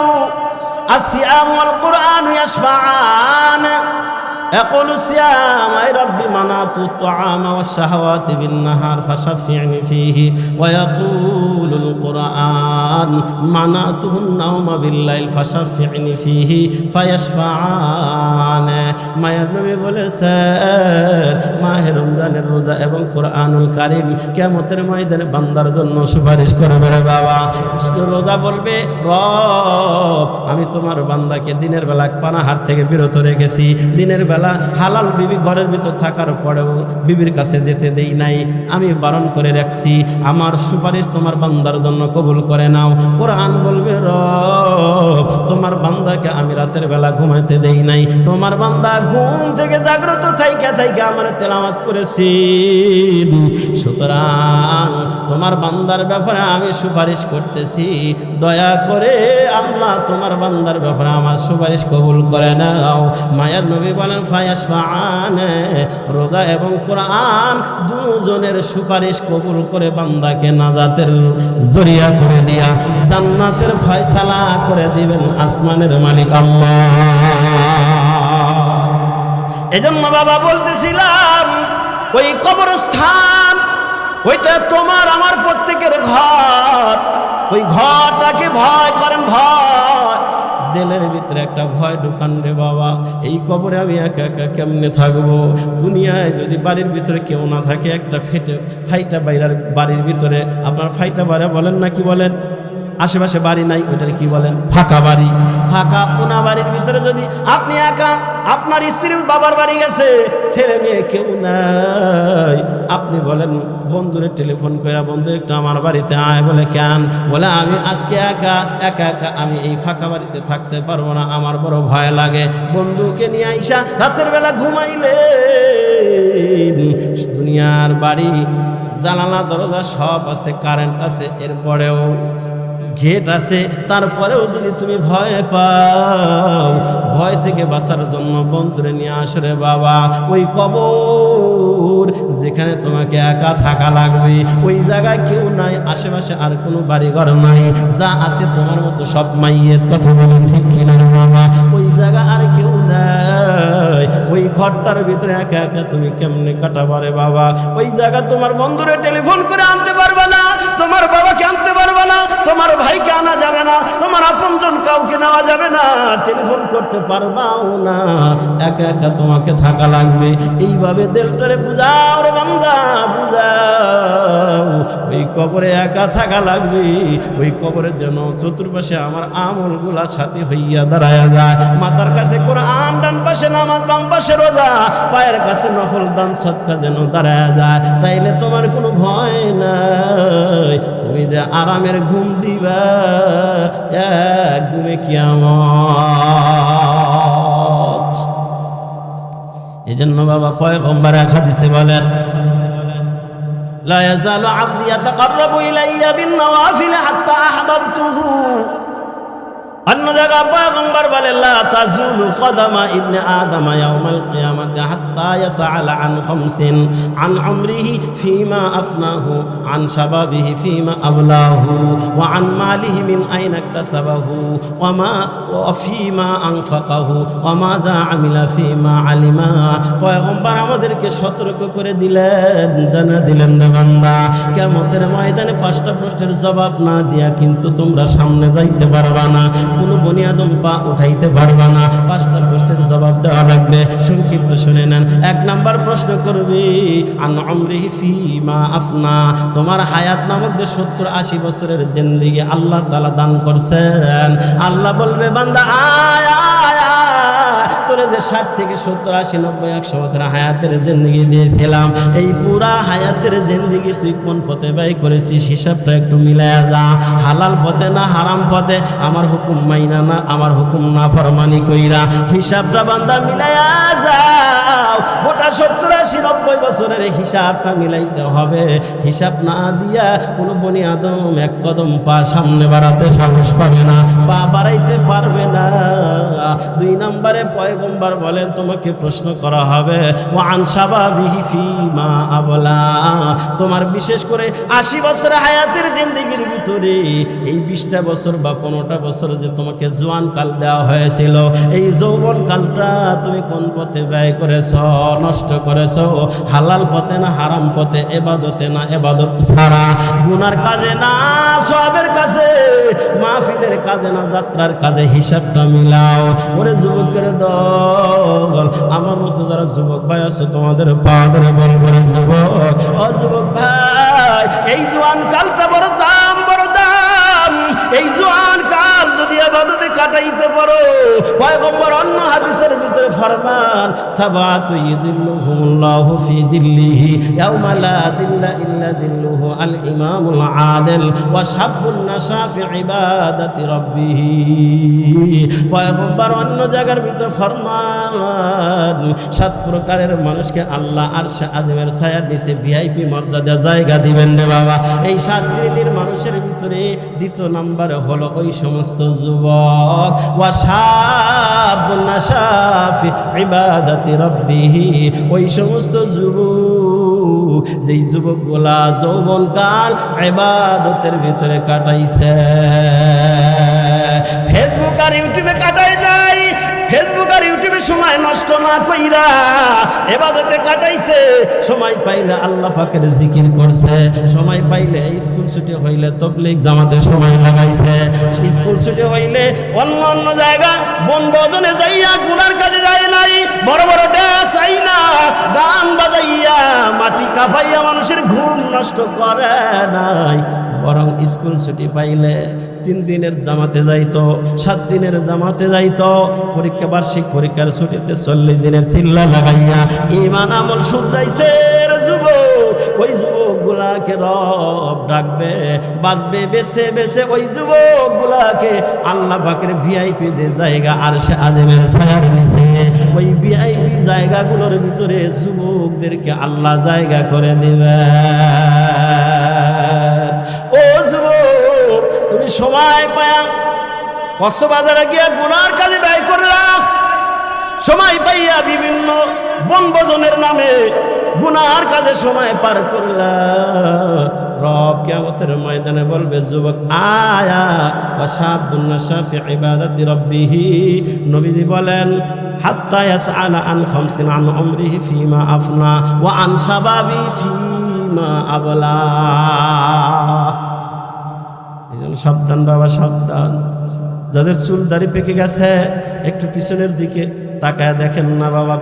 আসিয়াম ওয়াল কুরআন ইয়াশফাআন। يقول الصيام أي ربي منعت الطعام والشهوات بالنهار فشفعني فيه. ويقول القرآن منعته النوم بالليل فشفعني فيه فيشفعان. মায়ের নবী বলেছেন, মাহে রমজানের রোজা এবং কোরআনুল কারীম কিয়ামতের ময়দানে বান্দার জন্য সুপারিশ করবে। রে বাবা, রোজা বলবে, রব আমি তোমার বান্দাকে দিনের বেলা পানাহার থেকে বিরত রেখেছি, দিনের বেলা হালাল বিবি ঘরের ভিতর থাকার পরেও বিবির কাছে যেতে দেই নাই, আমি বারণ করে রাখছি, আমার সুপারিশ তোমার বান্দার জন্য কবুল করে নাও। কোরআন বলবে, রব তোমার বান্দাকে আমি রাতের বেলা ঘুমাইতে দেই নাই, তোমার বান্দা ঘুম থেকে জাগ্রত থাইকা থাইকা আমার তেলাওয়াত করেছি, সুতরাং তোমার বান্দার ব্যাপারে আমি সুপারিশ করতেছি, দয়া করে আল্লাহ তোমার বান্দার ব্যাপারে আমার সুপারিশ কবুল করে নাও। মায়ার নবী বলেন, ফায়াশফাআন, রোজা এবং কোরআন দুজনের সুপারিশ কবুল করে বান্দাকে নাজাতের জরিয়া করে দিয়া জান্নাতের ফয়সালা করে দিবেন আসমানের মালিক আল্লাহ। এজন্য বাবা বলতেছিলাম, ওই কবরস্থান ওইটা তোমার আমার প্রত্যেকের ঘর, ওই ঘরটাকে ভয় করেন, ভয় দিলের ভিতরে একটা ভয় ঢুকান। রে বাবা, এই কবরে আমি একা একা কেমনে থাকবো? দুনিয়ায় যদি বাড়ির ভিতরে কেউ না থাকে, একটা ফাইটা বাইরের বাড়ির ভিতরে, আপনার ফাইটা বাইরে বলেন না কি বলেন, আশেপাশে বাড়ি নাই, ওইটার কি বলেন? ফাঁকা বাড়ি। ফাঁকা পোনা বাড়ির ভিতরে যদি আপনি একা, আপনার স্ত্রী বাবার বাড়ি গেছে, ছেলে মেয়ে কেউ নাই, আপনি বলেন বন্ধুরে টেলিফোন করে, বন্ধু একটু আমার বাড়িতে আয়। বলে কেন? বলে আমি আজকে একা একা আমি এই ফাঁকা বাড়িতে থাকতে পারবো না, আমার বড় ভয় লাগে। বন্ধুকে নিয়ে আইসা রাতের বেলা ঘুমাইলে, দুনিয়ার বাড়ি জানালা দরজা সব আছে, কারেন্ট আছে, এরপরেও গেট আছে, তারপরেও যদি তুমি ভয় পাও, ভয় থেকে বাঁচার জন্য বন্ধুরে নিয়ে আসো। রে বাবা, ওই কবর যেখানে তোমাকে একা থাকা লাগবে, ওই জায়গায় কেউ নাই, আশেপাশে আর কোনো বাড়ি ঘর নাই, যা আছে তোমার মতো সব মাইয়ের। কথা বলেন ঠিক কিনা রে বাবা? ওই জায়গা আর কেউ নাই, ওই ঘরটার ভিতরে একা একা তুমি কেমনে কাটাবা? রে বাবা, ওই জায়গা তোমার বন্ধুরে টেলিফোন করে আনতে পারবে না, তোমার বাবাকে আনতে পারবে না, তোমার ভাইকে আনা যাবে না, তোমার আপনজন কাউকে নেওয়া যাবে না, টেলিফোন করতে পারবাও না, একা একা তোমাকে থাকা লাগবে। এইভাবে দিলটারে বুঝাও রে বান্দা, বুঝাও, ওই কবরে একা থাকা লাগবে। ওই কবরের যেন চতুর্পাশে আমার আমলগুলা সাথী হইয়া দাঁড়ায় যায়। মাথার কাছে কোরআন, ডান পাশে নামাজ, বাম পাশে রোজা, পায়ের কাছে নফল দান সদকা যেন দাঁড়ায় যায়। তাইলে তোমার কোনো ভয় নাই, তুমি যে আরামের ঘুম দিবা, এক ঘুমে কিয়ামত। এজন্য বাবা পয়গম্বর এক হাদিসে বলেন, লা ইয়াজালু আবদি ইয়াতাকাররাবু ইলাইয়া বিন নওয়াফিল হাত্তা আহবাবতুহু। অন্য জায়গা পয়গম্বর বলে লা তাজুলু কদামা ইবনে আদম ইয়াউমাল কিয়ামাতি হাত্তা ইয়াসআলা আন খামসিন আন উমরিহি ফীমা আফনাহু আন শাবাবিহি ফীমা আবলাহু ওয়া আন মালিহি মিন আইনা ইকতাসাবাহু ওয়া ফীমা আনফাকাহু ওয়া মাযা আমিলা ফীমা আলিমা। পয়গম্বর আমাদেরকে সতর্ক করে দিলেন, জানা দিলেন রে বান্দা, কিয়ামতের ময়দানে 5টা প্রশ্নের জবাব না দিয়া কিন্তু তোমরা সামনে যাইতে পারবা না, কোনো বনি আদম পা উঠাইতে পারবা না। 5টা প্রশ্নের জবাব দেওয়া লাগবে। সংক্ষিপ্ত শুনে নেন। 1 নাম্বার প্রশ্ন করবি আন উমরিহি ফীমা আফনা, তোমার হায়াত নামক যে 70-80 বছরের জিন্দেগি আল্লাহ তাআলা দান করছেন। আল্লাহ বলবে বান্দা আয় আয় তোরে যে 60 থেকে 70 80 90 100 বছর হায়াতের জিন্দেগি দিয়েছিলাম, এই পুরা হায়াতের জিন্দেগি তুই কোন পথে ব্যয় করেছিস হিসাবটা একটু মিলায়া যা। হালাল পথে না হারাম পথে, আমার হুকুম মাইনা না আমার হুকুম না ফরমানি কইরা, হিসাবটা বান্দা মিলায়া যাও। গোটা 70 80 90 বছরের হিসাবটা মিলাইতে হবে। হিসাব না দিয়া কোনো বনি আদম 1 কদম পা সামনে বাড়াতে সাহস পাবে না, পা বাড়াইতে পারবে না। 2 নম্বরে পয়গম্বর বলেন তোমাকে প্রশ্ন করা হবে ওয়া আন শাবাবিহি ফীমা আবলা, তোমার বিশেষ করে 80 বছরের হায়াতের জিন্দেগির ভিতরে এই 20টা বছর বা 15টা বছর যে তোমাকে জোয়ান কাল দেওয়া হয়েছিল, এই যৌবন কালটা তুমি কোন পথে ব্যয় করেছ, নষ্ট করেছ? হালাল পথে না হারাম পথে, ইবাদতে না ইবাদত ছাড়া, গুনার কাজে না সওয়াবের কাজে, মাহফিলের কাজে না যাত্রার কাজে, হিসাবটা মিলাও। ওরে যুবকের দল, আমার মতো যারা যুবক ভাই আছো তোমাদের পা ধরে বলবো রে যুবক, ও যুবক ভাই, এই জোয়ান কালটা বড় দাম, বড় দাম। এই জোয়ান কাল যদি ইবাদতে কাটাইতে পারো, পয়গম্বর অন্য হাদিসের ভিতরে ফরমান সাবাতু ইযিল্লুহুমুল্লাহু ফি দিল্লিহি ইয়াউমা লা দিল্লা ইল্লা দিল্লুহু আল ইমামুল আদিল ওয়া শাবুন নাশা ফি ইবাদাতি রাব্বিহি। পয়গম্বর অন্য জায়গার ভিতরে ফরমান 7 প্রকারের মানুষকে আল্লাহ আরশে আযমের ছায়ার নিচে ভিআইপি মর্যাদা জায়গা দিবেন রে বাবা। এই 7 শ্রেণীর মানুষের ভিতরে 2 নম্বরে হলো ওই সমস্ত যুবক ওয়া শাবুন নাশা ফি ইবাদাতি রাব্বিহি, ওই সমস্ত যুবক যেই যুবকগুলা যৌবনকাল ইবাদতের ভিতরে কাটাইছে। ফেসবুক আর ইউটিউবে কাটাই নাই, ফেসবুক আর ইউটিউবে সময় নষ্ট না কইরা ইবাদতে কাটাইছে। সময় পাইলে আল্লাহ পাকের জিকির করছে, সময় পাইলে স্কুল ছুটি হইলে তাবলীগ জামাতে সময় লাগাইছে, স্কুল ছুটি হইলে অন্য অন্য জায়গা বনভোজনে যাইয়া গুনার কাজে যায় নাই, বড় বড় ড্যান্স আই না গান বাজাইয়া মাটি কাঁপাইয়া মানুষের ঘুম নষ্ট করে নাই, বরং স্কুল ছুটি পাইলে 3 দিনের জামাতে যাইতো, 7 দিনের জামাতে যাইতো, পরীক্ষা বার্ষিক পরীক্ষার ছুটিতে 40 দিনের চিল্লা লাগাইয়া ঈমান আমল শুধরাইছে যুবক। ওই যুবকগুলাকে রব ডাকবে, বাঁচবে বেছে বেছে ওই যুবকগুলাকে আল্লাহ পাকের ভিআইপি যে জায়গা আরশে আযমের ছায়ার নিচে, ওই ভিআইপি জায়গাগুলোর ভিতরে যুবকদেরকে আল্লাহ জায়গা করে দিবে। ও যুবক, তুমি সময় পায়া কক্সবাজারে গিয়া গুনার কাজে ব্যয় করলাম, সময় পাইয়া বিভিন্ন বনভোজনের নামে গুনার কাজে সময় পার করলাম, রব কিয়ামতের ময়দানে বলবে যুবক আয়া ওয়া শাবুন নাশা ফি ইবাদাতি রাব্বিহি। নবীজি বলেন হাত্তা ইয়াসআলা আন খামসিন আন উমরিহি ফীমা আফনা ওয়া আন শাবাবি ফীমা আবলা। এইজন্য সাবধান বাবা, সাবধান। যাদের চুল দাড়ি পেকে গেছে একটু পিছনের দিকে তাকায় দেখেন না বাবা,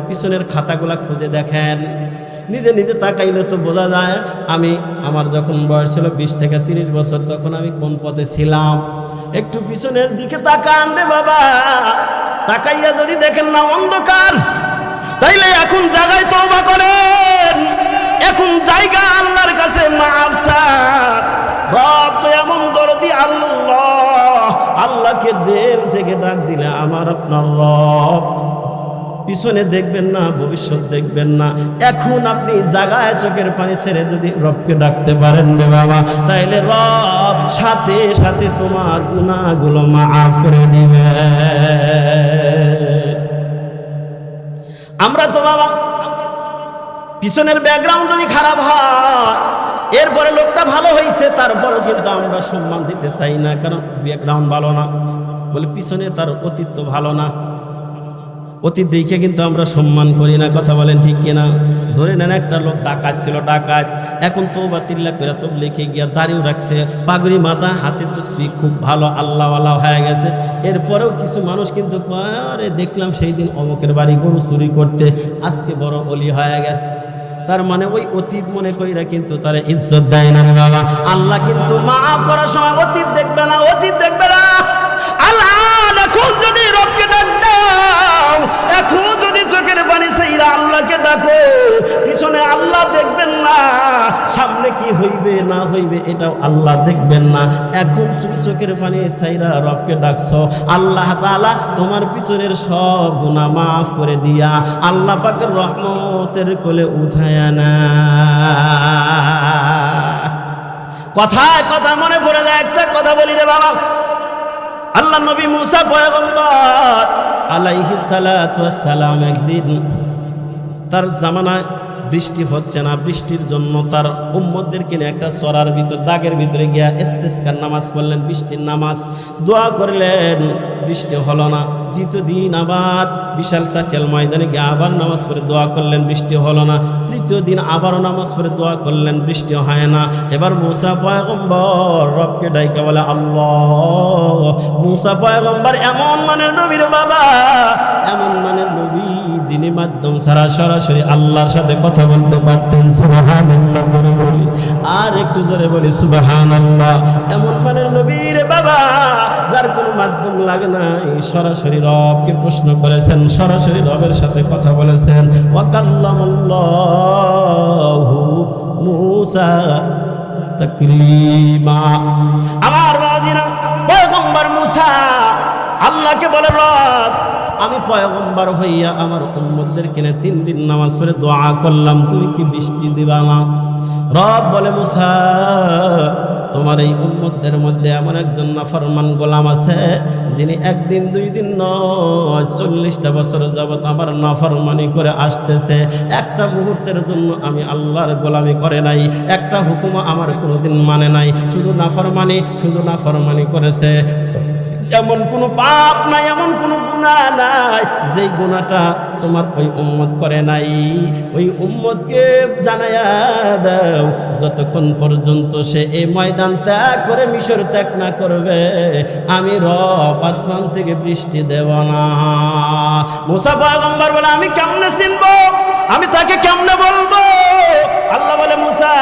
পিছনের খাতাগুলা খুঁজে দেখেন। নিজে নিজে তাকাইলে তো বোঝা যায় আমার যখন বয়স ছিল 20 থেকে 30 বছর, তখন আমি কোন পথে ছিলাম। একটু পিছনের দিকে তাকান রে বাবা, তাকাইয়া যদি দেখেন না অন্ধকার, তাইলে এখন জায়গায় তওবা করেন, এখন জায়গা আল্লাহর কাছে মাফ চান। রব তো এমন দরদি আল্লাহ, আল্লাহকে দেন থেকে ডাক দিলে আমার আপনার রব পিছনে দেখবেন না, ভবিষ্যৎ দেখবেন না। এখন আপনি জাগায় চোখের পানি ছেড়ে যদি রবকে ডাকতে পারেন রে বাবা, তাইলে রব সাথে সাথে তোমার গুনাহগুলো মাফ করে দিবে। আমরা তো বাবা পিছনের ব্যাকগ্রাউন্ড যদি খারাপ হয়, এরপরে লোকটা ভালো হয়েছে, তারপরও কিন্তু আমরা সম্মান দিতে চাই না, কারণ ব্যাকগ্রাউন্ড ভালো না বলে পিছনে তার অতীত তো ভালো না, অতীত দেখে কিন্তু আমরা সম্মান করি না। কথা বলেন ঠিক কিনা? ধরে নেন একটা লোক ডাকাত ছিল, ডাকাত এখন তওবা তিল্লা করে তবলিগে গিয়া দাড়িও রাখছে, পাগড়ি মাথা, হাতে তসবিহ, খুব ভালো আল্লাহওয়ালা হয়ে গেছে। এরপরেও কিছু মানুষ কিন্তু কয়, আরে দেখলাম সেই দিন অমুকের বাড়ি গরু চুরি করতে, আজকে বড় অলি হয়ে গেছে। তার মানে ওই অতীত মনে কইরা কিন্তু তারা ইজ্জত দেয় না রে বাবা। আল্লাহ কিন্তু মাফ করার সময় অতীত দেখবে না, অতীত দেখবে না। আল্লাহ এখন যদি রবকে ডাক দাও, এখন যদি চোখের পানি ছাইরা আল্লাহকে ডাকো, পিছনে আল্লাহ দেখবেন না, সামনে কি হইবে না হইবে এটাও আল্লাহ দেখবেন না। এখন তুমি চোখের পানি ছাইরা রবকে ডাকছো, আল্লাহ তাআলা তোমার পিছনের সব গুনাহ মাফ করে দিয়া আল্লাহ পাকের রহমতের কোলে উঠায়া না। কথায় কথা মনে পড়ে যায়, একটা কথা বলি রে বাবা। আল্লাহ নবী মুসা পয়গম্বর আলাইহিস সালাতু ওয়াস সালাম একদিন তার জামানায় বৃষ্টি হচ্ছে না, বৃষ্টির জন্য তার উম্মতদেরকে নিয়ে একটা চরার ভিতর, দাগের ভিতরে গিয়া ইস্তিসকার নামাজ পড়লেন, বৃষ্টির নামাজ, দোয়া করলেন, বৃষ্টি হলো না। দ্বিতীয় দিন আবার বিশাল চাটিয়াল ময়দানে গিয়ে আবার নামাজ পড়ে দোয়া করলেন, বৃষ্টি হলো না। তৃতীয় দিন আবারও নামাজ পড়ে দোয়া করলেন, বৃষ্টি হয় না। এবার মুসা পয়গম্বর রবকে ডাইকা বলে আল্লাহ। মুসা পয়গম্বর এমন মানের নবীর বাবা, এমন মানের নবী যিনি মাধ্যম ছাড়া সরাসরি আল্লাহর সাথে কথা বলতে পারতেন। সুবহানাল্লাহ জোরে বলি, আর একটু জোরে বলি সুবহানাল্লাহ। এমন মানের নবী রে বাবা, যার কোনো মাধ্যম লাগে নাই, সরাসরি রবকে প্রশ্ন করেছেন, সরাসরি রবের সাথে কথা বলেছেন। ওয়া কাল্লামাল্লাহু মুসা তাকলিমা। আমার বাদিনা পয়গম্বর মুসা আল্লাহকে বলে, রব আমি পয়গম্বর হইয়া আমার উম্মতদেরকে নিয়ে 3 দিন নামাজ পড়ে দোয়া করলাম, তুমি কি বৃষ্টি দিবা না? রব বলে, মুসা তোমার এই উম্মতদের মধ্যে এমন একজন নাফরমান গোলাম আছে, যিনি 1 দিন 2 দিন নয় 40টা বছর যাবত আমার নাফরমানি করে আসতেছে। একটা মুহূর্তের জন্য আমি আল্লাহর গোলামি করে নাই, একটা হুকুম আমার কোনোদিন মানে নাই, শুধু নাফরমানি করেছে। এমন কোনো পাপ নাই, এমন কোনো গুনাহ নাই যেই গুনাহটা তোমার ওই উম্মত করে নাই। ওই উম্মতকে জানায়া দাও, যতক্ষণ পর্যন্ত সে এই ময়দান ত্যাগ করে মিশর ত্যাগ না করবে, আমি রব আসমান থেকে বৃষ্টি দেব না। মুসা পয়গম্বর বলে, আমি কেমনে চিনবো, আমি তাকে কেমনে বলবো? আল্লাহ বলে, মুসা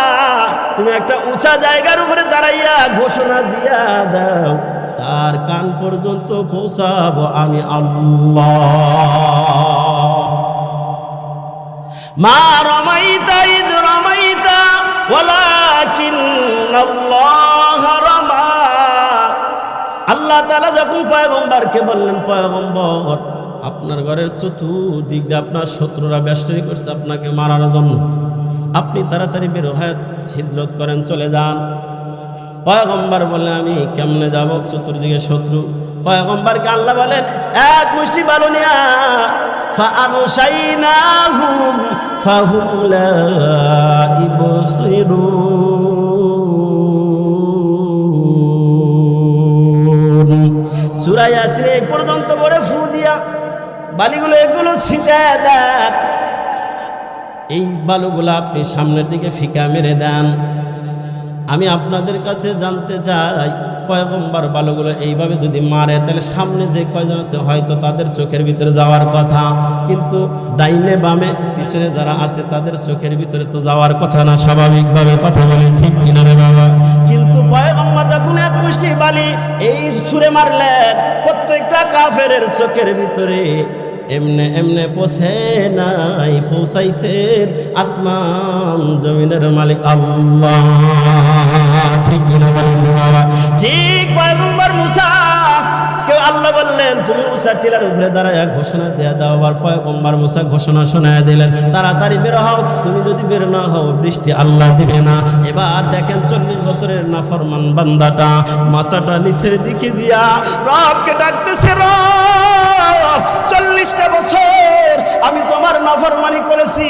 তুমি একটা উঁচা জায়গার উপরে দাঁড়াইয়া ঘোষণা দিয়া দাও, তার কান পর্যন্ত পৌঁছাবো আমি আল্লাহ। মা রামাইতা ইদ রামাইতা ওয়ালাকিন্নাল্লাহ রামা। আল্লাহ তাআলা যখন পয়গম্বরকে বললেন, পয়গম্বর আপনার ঘরের চতুর্দিক দিয়ে আপনার শত্রুরা বেষ্টনী করছে আপনাকে মারার জন্য, আপনি তাড়াতাড়ি বের হয়ে হিজরত করেন, চলে যান। পয়গম্বর বললেন, আমি কেমনে যাব, চতুর্দিকে শত্রু। পয়গম্বরকে আল্লাহ বলেন, এক মুষ্টি বালু নিয়া ফাআবশাইনাহুম ফাহুম লা ইবসিরুন। সূরা ইয়াসিন এই পর্যন্ত পড়ে ফু দিয়া বালিগুলো এগুলো ছিটায় দেন, এই বালুগুলো আপনি সামনের দিকে ফিকা মেরে দেন। আমি আপনাদের কাছে জানতে চাই, পয়গম্বর বালুগুলো এইভাবে যদি মারে, তাহলে সামনে যে কয়জন আছে হয়তো তাদের চোখের ভিতরে যাওয়ার কথা, কিন্তু ডাইনে বামে পিছনে যারা আছে তাদের চোখের ভিতরে তো যাওয়ার কথা না, স্বাভাবিকভাবে। কথা বলেন ঠিক কিনা রে বাবা? কিন্তু পয়গম্বর যখন এক মুষ্টি বালি এই ছুঁড়ে মারলেন, প্রত্যেকটা কাফেরের চোখের ভিতরে এমনে এমনে পৌঁছে নাই, পৌঁছাইছেন আসমান জমিনের মালিক আল্লাহ। ঠিক কিনা বলেন বাবা? ঠিক পয়গম্বর মুসা কেউ আল্লাহ বললেন তুমি মুসা টিলার উপরে দাঁড়ায় ঘোষণা দেয়া দাও। আবার পয়গম্বর মুসা ঘোষণা শোনায় দিলেন তাড়াতাড়ি বের হও, তুমি যদি বের না হও বৃষ্টি আল্লাহ দিবে না। এবার দেখেন 40 বছরের নাফরমান বান্দাটা মাথাটা নিচের দিকে দিয়া রবকে ডাকতেছে, রব 40টা বছর আমি তোমার নাফরমানি করেছি,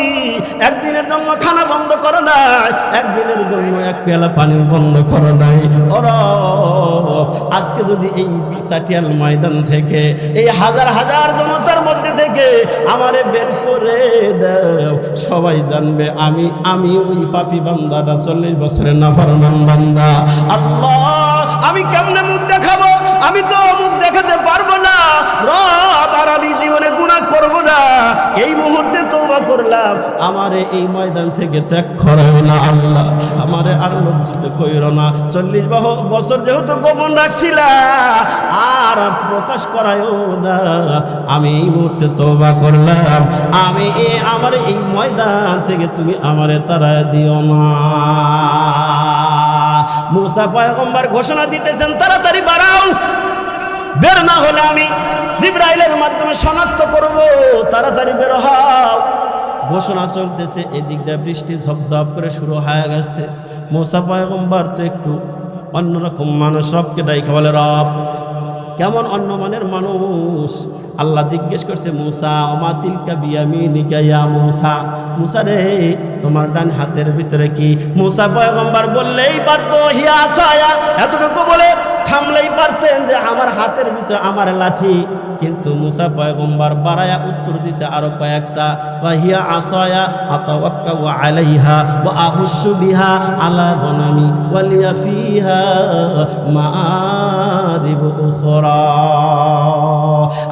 একদিনের জন্য খানা বন্ধ করো নাই, একদিনের জন্য এক পেয়ালা পানি বন্ধ করো নাই। ও রব, আজকে যদি এই চাটিয়াল ময়দান থেকে এই হাজার হাজার জনতার মধ্যে থেকে আমারে বের করে দাও, সবাই জানবে আমি ওই পাপী বান্দাটা 40 বছরের নাফরমান বান্দা। আল্লাহ, আমি কেমনে মুখ দেখাবো? আমি তো মুখ দেখাতে পারবো না রব, আর আমি জীবনে গুনাহ করব না। এই মুহূর্তে তওবা করলাম, আমারে এই ময়দান থেকে ত্যাগ করাও না আল্লাহ, আমারে আর লজ্জিত কইরো না। 40 বছর যেহেতু গোপন রাখছিলা আর প্রকাশ করায়ও না। আমি এই মুহূর্তে তওবা করলাম, আমার এই ময়দান থেকে তুমি আমারে তাড়ায় দিও না। মুসা পয়গম্বর ঘোষণা দিতেছেন তাড়াতাড়ি বাড়াও, বের না হলে আমি জিবরাইলের মাধ্যমে শনাক্ত করব, তাড়াতাড়ি বের হও। ঘোষণা চলতেছে, এদিক দিয়ে বৃষ্টি ঝপঝপ করে শুরু হয়ে গেছে। মুসা পয়গম্বর তো একটু অন্যরকম মানুষ, রবকে ডাইকা বলে, রব কেমন অন্য মানের মানুষ। আল্লাহ জিজ্ঞেস করছে, মুসা ওমা তিলকা বিয়ামিনিকা ইয়া মুসা, মুসা রে তোমার ডান হাতের ভিতরে কি? মুসা পয়গম্বর বললেই পারতো হিয়া আসায়া, এতটুকু বলে থামলেই পারতেন যে আমার হাতের ভিতরে আমার লাঠি। কিন্তু মুসা পয়গম্বর বাড়ায়া উত্তর দিছে আরো কয়েকটা, হিয়া আসায়া আতাওয়াক্কাউ আলাইহা ওয়া আহুশু বিহা আলা গনামি ওয়া লিয়া ফিহা মাআরিব উখরা।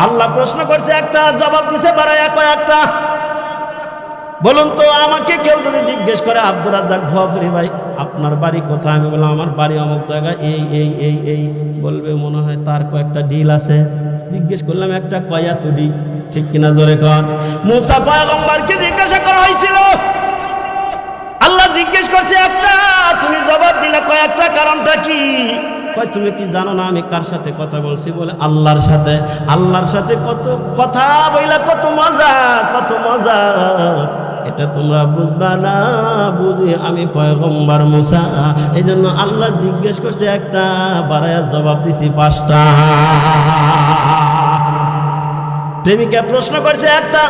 আল্লাহ প্রশ্ন করছে একটা, জবাব দিছে বাড়ায়া কয়েকটা। বলুন তো আমাকে কেউ যদি জিজ্ঞেস করে, আব্দুর রাজ্জাক ভুয়াপুরি ভাই আপনার বাড়ি কোথায়? আমি বললাম আমার বাড়ি অমুক জায়গায়, এই বলবে মনে হয় তার কয়েকটা ডিল আছে। জিজ্ঞেস করলাম একটা, কয়া তুডি, ঠিক কিনা জোরে কর। মুসা পয়গম্বরকে জিজ্ঞাসা করা হয়েছিল, আল্লাহ জিজ্ঞেস করছে একটা, তুমি জবাব দিলে কয়েকটা, কারণটা কি? কয় তুমি কি জানো না আমি কার সাথে কথা বলছি? বলে আল্লাহর সাথে। আল্লাহর সাথে কত কথা বইলা, কত মজা, কত মজা, এটা তোমরা বুঝবা না, বুঝি আমি পয়গম্বর মুসা। এই জন্য আল্লাহ জিজ্ঞেস করছে একটা, বাড়ায়া জবাব দিছি 5টা। প্রেমিকা প্রশ্ন করছে একটা,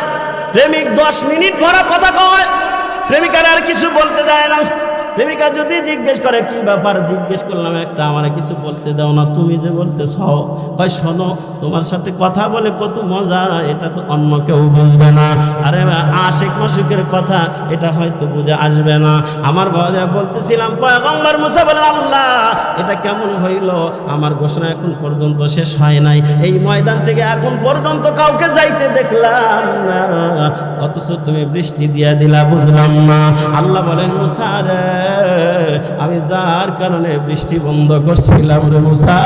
প্রেমিক 10 মিনিট ভরা কথা কয়, প্রেমিকার আর কিছু বলতে দেয় না। প্রেমিকা যদি জিজ্ঞেস করে কি ব্যাপার, জিজ্ঞেস করলাম একটা, আমার কিছু বলতে দাও না, তুমি যে বলতেছ। কয় শোনো, তোমার সাথে কথা বলে কত মজা, এটা তো অন্য কেউ বুঝবে না। আরে আশিক মাসুকের কথা, এটা হয়তো বুঝে আসবে না। আমার বাবারা বলতেছিলাম, পয়গম্বর মুসা বলেন, আল্লাহ এটা কেমন হইল? আমার ঘোষণা এখন পর্যন্ত শেষ হয় নাই, এই ময়দান থেকে এখন পর্যন্ত কাউকে যাইতে দেখলাম না, অথচ তুমি বৃষ্টি দিয়া দিলা, বুঝলাম না। আল্লাহ বলেন, মুসা রে, আমি যার কারণে বৃষ্টি বন্ধ করছিলাম রে মুসা,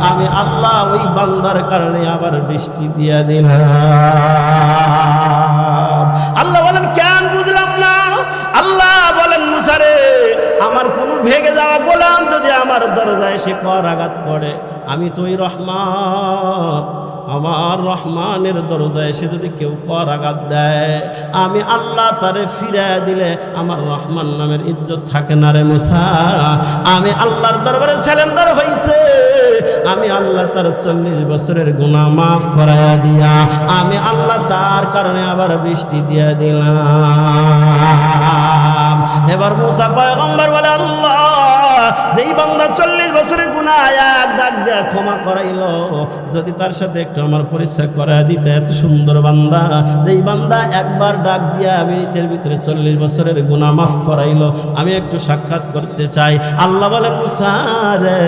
আমি আল্লাহ ওই বান্দার কারণে আবার বৃষ্টি দিয়া দিলাম। আল্লাহ বলেন, কেন? বুঝলাম না। আল্লাহ বলেন, মুসা রে, আমার কোন ভেগে যাওয়া গোলাম যদি আমার দরজায় এসে কর আঘাত করে, আমি তো ওই রহমান, আমার রহমানের দরজায় এসে যদি কেউ কর আঘাত দেয়, আমি আল্লাহ তারে ফিরায় দিলে আমার রহমান নামের ইজ্জত থাকে না রে মুসা। আমি আল্লাহর দরবারে স্যালেন্ডার হইছে, আমি আল্লাহ তার 40 বছরের গুনাহ মাফ করায়া দিয়া, আমি আল্লাহ তার কারণে আবার বৃষ্টি দিয়া দিলাম। এবার মুসা পয়গম্বর বলে, আল্লাহ যেই বান্দা 40 বছরের গুনাহ এক ডাক দেয়া ক্ষমা করাইলো, যদি তার সাথে একটু আমার পরিচয় করায় দিতে, এত সুন্দর বান্দা, যেই বান্দা একবার ডাক দিয়া মিনিটের ভিতরে 40 বছরের গুনাহ মাফ করাইলো, আমি একটু সাক্ষাৎ করতে চাই। আল্লাহ বলে, মুসা রে,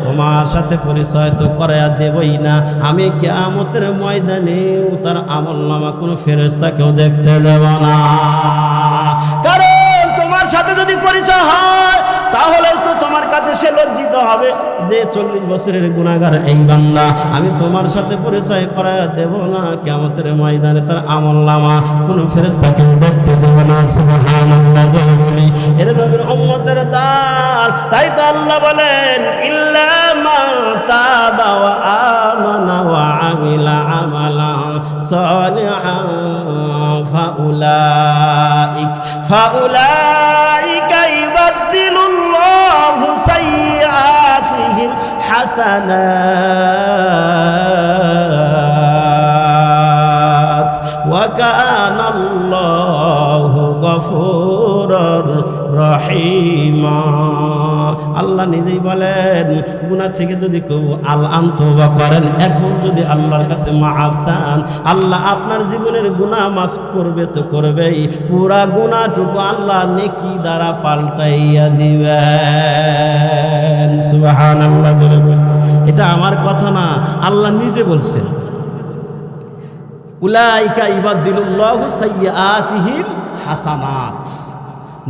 তোমার সাথে পরিচয় তো করায়া দেবই না, আমি কিয়ামতের ময়দানে তার আমলনামা কোনো ফেরেশতা কেউ দেখতে দেব না। কারণ তোমার সাথে যদি পরিচয় হয় তাহলে তো তোমার তাতে সে লজ্জিত হবে যে 40 বছরের গুনাহগার এই বান্দা, আমি তোমার সাথে পরিচয় করায় দেব না। কিয়ামতের ময়দানে তার আমলনামা কোনো ফেরেশতাকে দেখতে দেব না। সুবহানাল্লাহ বলি এর নবীর উম্মতের দাল। তাই তো আল্লাহ বলেন ইল্লা মা তাবা ওয়া আমানা ওয়া আমিলা আমালান সালিহান ফাউলাইকা ইউবাদদিলুল্লাহু সাইয়্যাতিহিম হাসানাত ওয়া কানাল্লাহু গফুরুর রহিমা। আল্লাহ নিজেই বলেন গুনাহ থেকে যদি কেউ তওবা করেন, এখন যদি আল্লাহর কাছে মাফ চান, আল্লাহ আপনার জীবনের গুনাহ মাফ করবে তো করবেই, পুরা গুনাহটুকু আল্লাহ নেকি দ্বারা পাল্টাইয়া দিবেন। সুবহানাল্লাহ। এটা আমার কথা না, আল্লাহ নিজে বলছেন উলাইকা ইবাদদিলুল্লাহু সাইয়্যাতিহিম হাসানাত।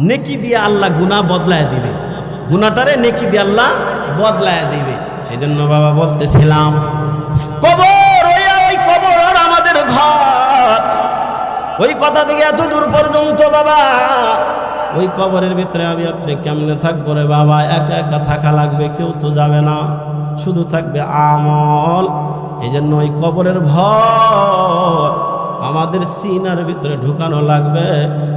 নেকি দিয়ে আল্লাহ গুনাহ বদলায় দিবে, গুনাহটারে নেকি দিয়ে আল্লাহ বদলায় দিবে। এই জন্য বাবা বলতেছিলাম কবর ওই কবর আর আমাদের ঘর, ওই কথা থেকে এত দূর পর্যন্ত বাবা, ওই কবরের ভিতরে আমি আপনি কেমনে থাকবো রে বাবা? একা একা থাকা লাগবে, কেউ তো যাবে না, শুধু থাকবে আমল। এই জন্য ওই কবরের ভয় আমাদের সিনার ভিতরে ঢুকানো লাগবে।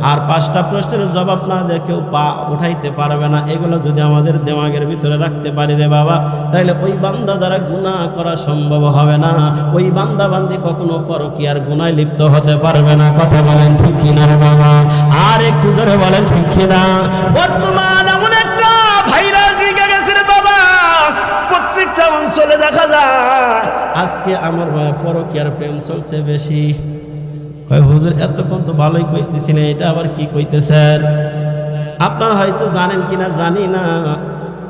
আর 5টা প্রশ্নের জবাব না দিয়ে কেউ পা উঠাইতে পারবে না। এগুলো যদি আমাদের দিমাগের ভিতরে রাখতে পারি রে বাবা, তাহলে ওই বান্দা দ্বারা গুনাহ করা সম্ভব হবে না। ওই বান্দা বান্দি কখনো পরকীয়ার গুনায় লিপ্ত হতে পারবে না। কথা বলেন ঠিক কিনা রে বাবা? আর একটু জোরে বলেন ঠিক কিনা? বর্তমান এমন একটা ভাইরাস দিকে গেছে রে বাবা, প্রত্যেকটা অঞ্চলে দেখা যায় আজকে আমার পরকীয়ার প্রেম চলছে বেশি। হুজুর এতক্ষণ তো ভালোই কইতেছিলেন, এটা আবার কি কইতেছেন? আপনারা হয়তো জানেন কিনা জানি না,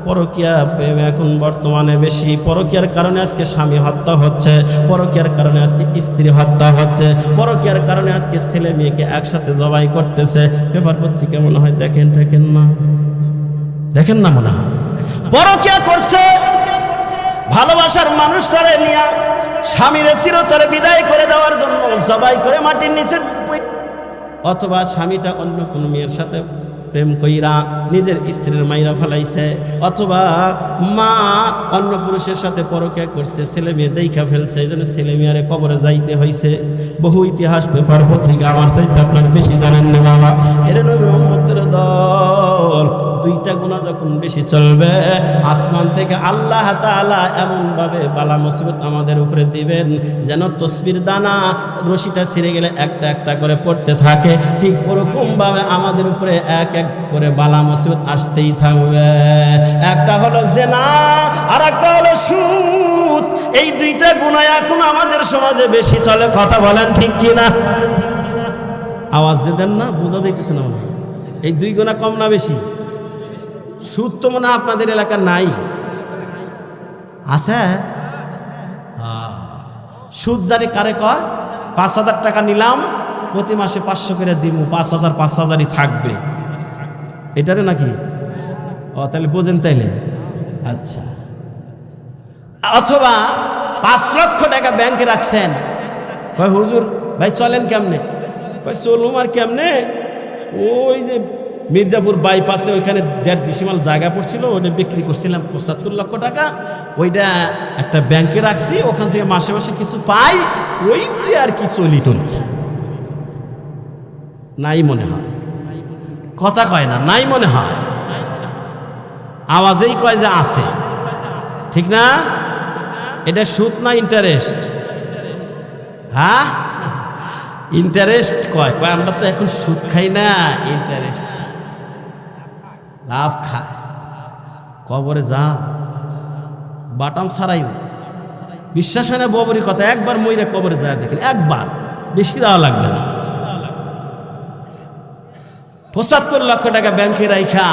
পরকীয়া প্রেম এখন বর্তমানে বেশি। পরকীয়ার কারণে আজকে স্বামী হত্যা হচ্ছে, পরকীয়ার কারণে আজকে স্ত্রী হত্যা হচ্ছে, পরকীয়ার কারণে আজকে ছেলে মেয়েকে একসাথে জবাই করতেছে। পেপার পত্রিকা মনে হয় দেখেন না মনে হয় পরকীয়া করছে। ভালোবাসার মানুষটারে নিয়ে স্বামীরে চিরতরে বিদায় করে দেওয়ার জন্য জবাই করে মাটির নিচে, অথবা স্বামীটা অন্য কোনো মেয়ের সাথে প্রেম কইরা নিজের স্ত্রীর মাইরা ফেলাইছে, অথবা মা অন্য পুরুষের সাথে পরকীয়া করছে, ছেলে মেয়ে দেখা ফেলছে, এই জন্য ছেলে মেয়েরে কবরে যাইতে হয়েছে। বহু ইতিহাস পেপার পত্রিকা আমার চাইতে আপনার বেশি জানেন না বাবা। এর নবীর উম্মতের দল, 2টা গুনাহ যখন বেশি চলবে, আসমান থেকে আল্লাহ তাআলা এমনভাবে বালা মুসিবত আমাদের উপরে দিবেন যেন তসবির দানা রশিটা ছিঁড়ে গেলে একটা একটা করে পড়তে থাকে, ঠিক ওরকমভাবে আমাদের উপরে এক এক করে বালা মুসিবত আসতেই থাকবে। একটা হলো জিনা আর একটা হলো সুদ। এই 2টা গুনাহ এখন আমাদের সমাজে বেশি চলে। কথা বলেন ঠিক কিনা? আওয়াজ দেন না, বোঝা যাইতেছে না? এই 2 গুনাহ কম না বেশি? সুদ তো মনে হয় আপনাদের এলাকার নাই, আছে? সুদ জানি কারে কয়? 5,000 টাকা নিলাম, প্রতি মাসে 500 করে দিব, 5,000ই থাকবে, এটারে নাকি? তাহলে বোঝেন তাইলে। আচ্ছা। অথবা 5 লক্ষ টাকা ব্যাংকে রাখছেন, কয় হুজুর ভাই চলেন কেমনে? কয় চলুম আর কেমনে, ওই যে মির্জাপুর বাইপাসে ওইখানে 1.5 ডিসিমাল জায়গা পড়ছিল, ওইটা বিক্রি করছিলাম 75 লক্ষ টাকা, ওইটা একটা ব্যাংকে রাখছি, ওখান থেকে মাসে মাসে কিছু পাই, ওই দিয়ে আর কি চলি টলি। নাই মনে হয়, কথা কয় না, নাই মনে হয়, আওয়াজেই কয় যে আছে, ঠিক না? এটা সুদ না ইন্টারেস্ট? হ্যাঁ, ইন্টারেস্ট কয় আমরা তো এখন সুদ খাই না, ইন্টারেস্ট লাভ খায়। কবরে যা বাটাম ছাড়াই বিশ্বাস হয় না ববরির কথা, একবার মইরা কবরে যায় দেখেন, একবার, বেশি দেওয়া লাগবে না। 75 লক্ষ টাকা ব্যাংকে রাইখা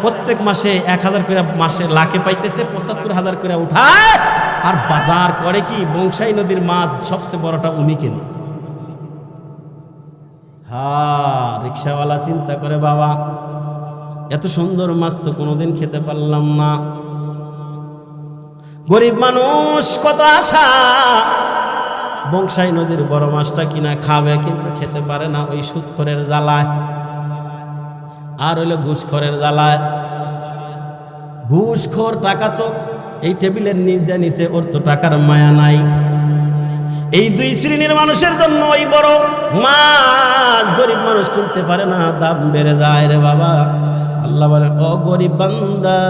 প্রত্যেক মাসে 1,000 করে মাসে লাখে পাইতেছে, 75,000 করে উঠায় আর বাজার করে কি বংশাই নদীর মাছ সবচেয়ে বড়টা উনি কেনে। হ্যাঁ, রিক্সাওয়ালা চিন্তা করে বাবা এত সুন্দর মাছ তো কোনোদিন খেতে পারলাম না। গরিব মানুষ কত আশা, বংশাই নদীর বড় মাছটা কিনা খাবে, কিন্তু খেতে পারে না ওই সুদখোরের জ্বালায়, আর হইল ঘুষখোরের জ্বালায়। ঘুষখোর টাকা তো এই টেবিলের নিচ দিয়ে নিচে, ওর তো টাকার মায়া নাই। এই দুই শ্রেণীর মানুষের জন্য ওই বড় মাছ গরিব মানুষ কিনতে পারে না, দাম বেড়ে যায় রে বাবা। আল্লাহ বলে, ও গরিব বান্দা,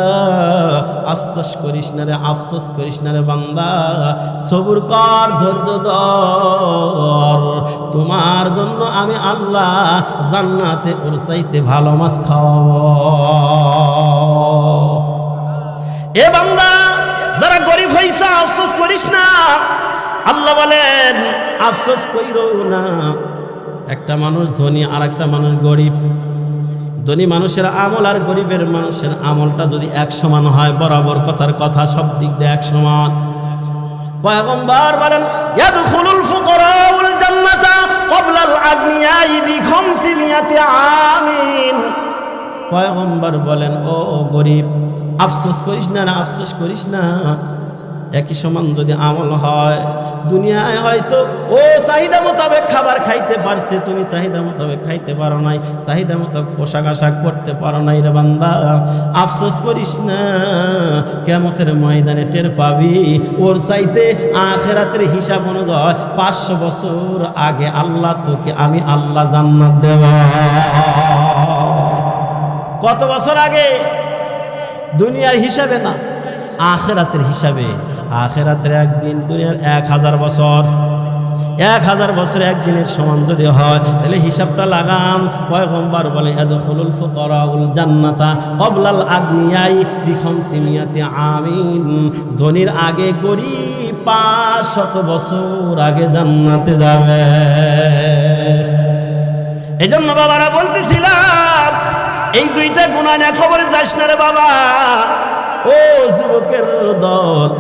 আফসোস করিস না রে, আফসোস করিস না রে বান্দা, সবুর কর, ধৈর্য ধর, তোমার জন্য আমি আল্লাহ জান্নাতে ওর চাইতে ভালো মাছ খাওয়াবো। এ বান্দা, যারা গরিব হইছ আফসোস করিস না। আল্লাহ বলেন, আফসোস কইরো না। একটা মানুষ ধনী আর একটা মানুষ গরিব, ধনী মানুষের আমল আর গরিবের মানুষের আমলটা যদি এক সমান হয়, বরাবর কথার কথা, সব দিক দিয়ে এক সমান। পয়গম্বর বলেন, ইয়াদখুলুল ফুকারাউল জান্নাতা ক্বাবলাল আগনিয়াই বি500 আমিন। পয়গম্বর বলেন, ও গরিব, আফসোস করিস না, আফসোস করিস না। একই সমান যদি আমল হয়, দুনিয়ায় হয়তো ও চাহিদা মোতাবেক খাবার খাইতে পারছে, তুমি চাহিদা মোতাবেক খাইতে পারো নাই, চাহিদা মোতাবেক পোশাক আশাক করতে পারো নাই রে বান্দা, আফসোস করিস না। কিয়ামতের ময়দানে টের পাবি, ওর চাইতে আখিরাতের হিসাব অনুযায়ী 500 বছর আগে আল্লাহ তোকে আমি আল্লাহ জান্নাত দেব। কত বছর আগে? দুনিয়ার হিসাবে না, আখিরাতের হিসাবে। আখিরাতের একদিন দুনিয়ার 1000 বছর, 1000 বছর একদিনের সমান যদি হয়, তাহলে হিসাবটা লাগান। পয়গম্বর বলে, ইয়াদখুলুল ফুকারাউল জান্নাতা ক্বাবলাল আগনিয়াই বি500 আমিন। ধনীর আগে গরিব 500 বছর আগে জান্নাতে যাবে। এজন্য বাবারা বলতেছিলাম, এই দুইটা গুনাহ নিয়ে কবরে যাস না রে বাবা। ও যুবকের দল,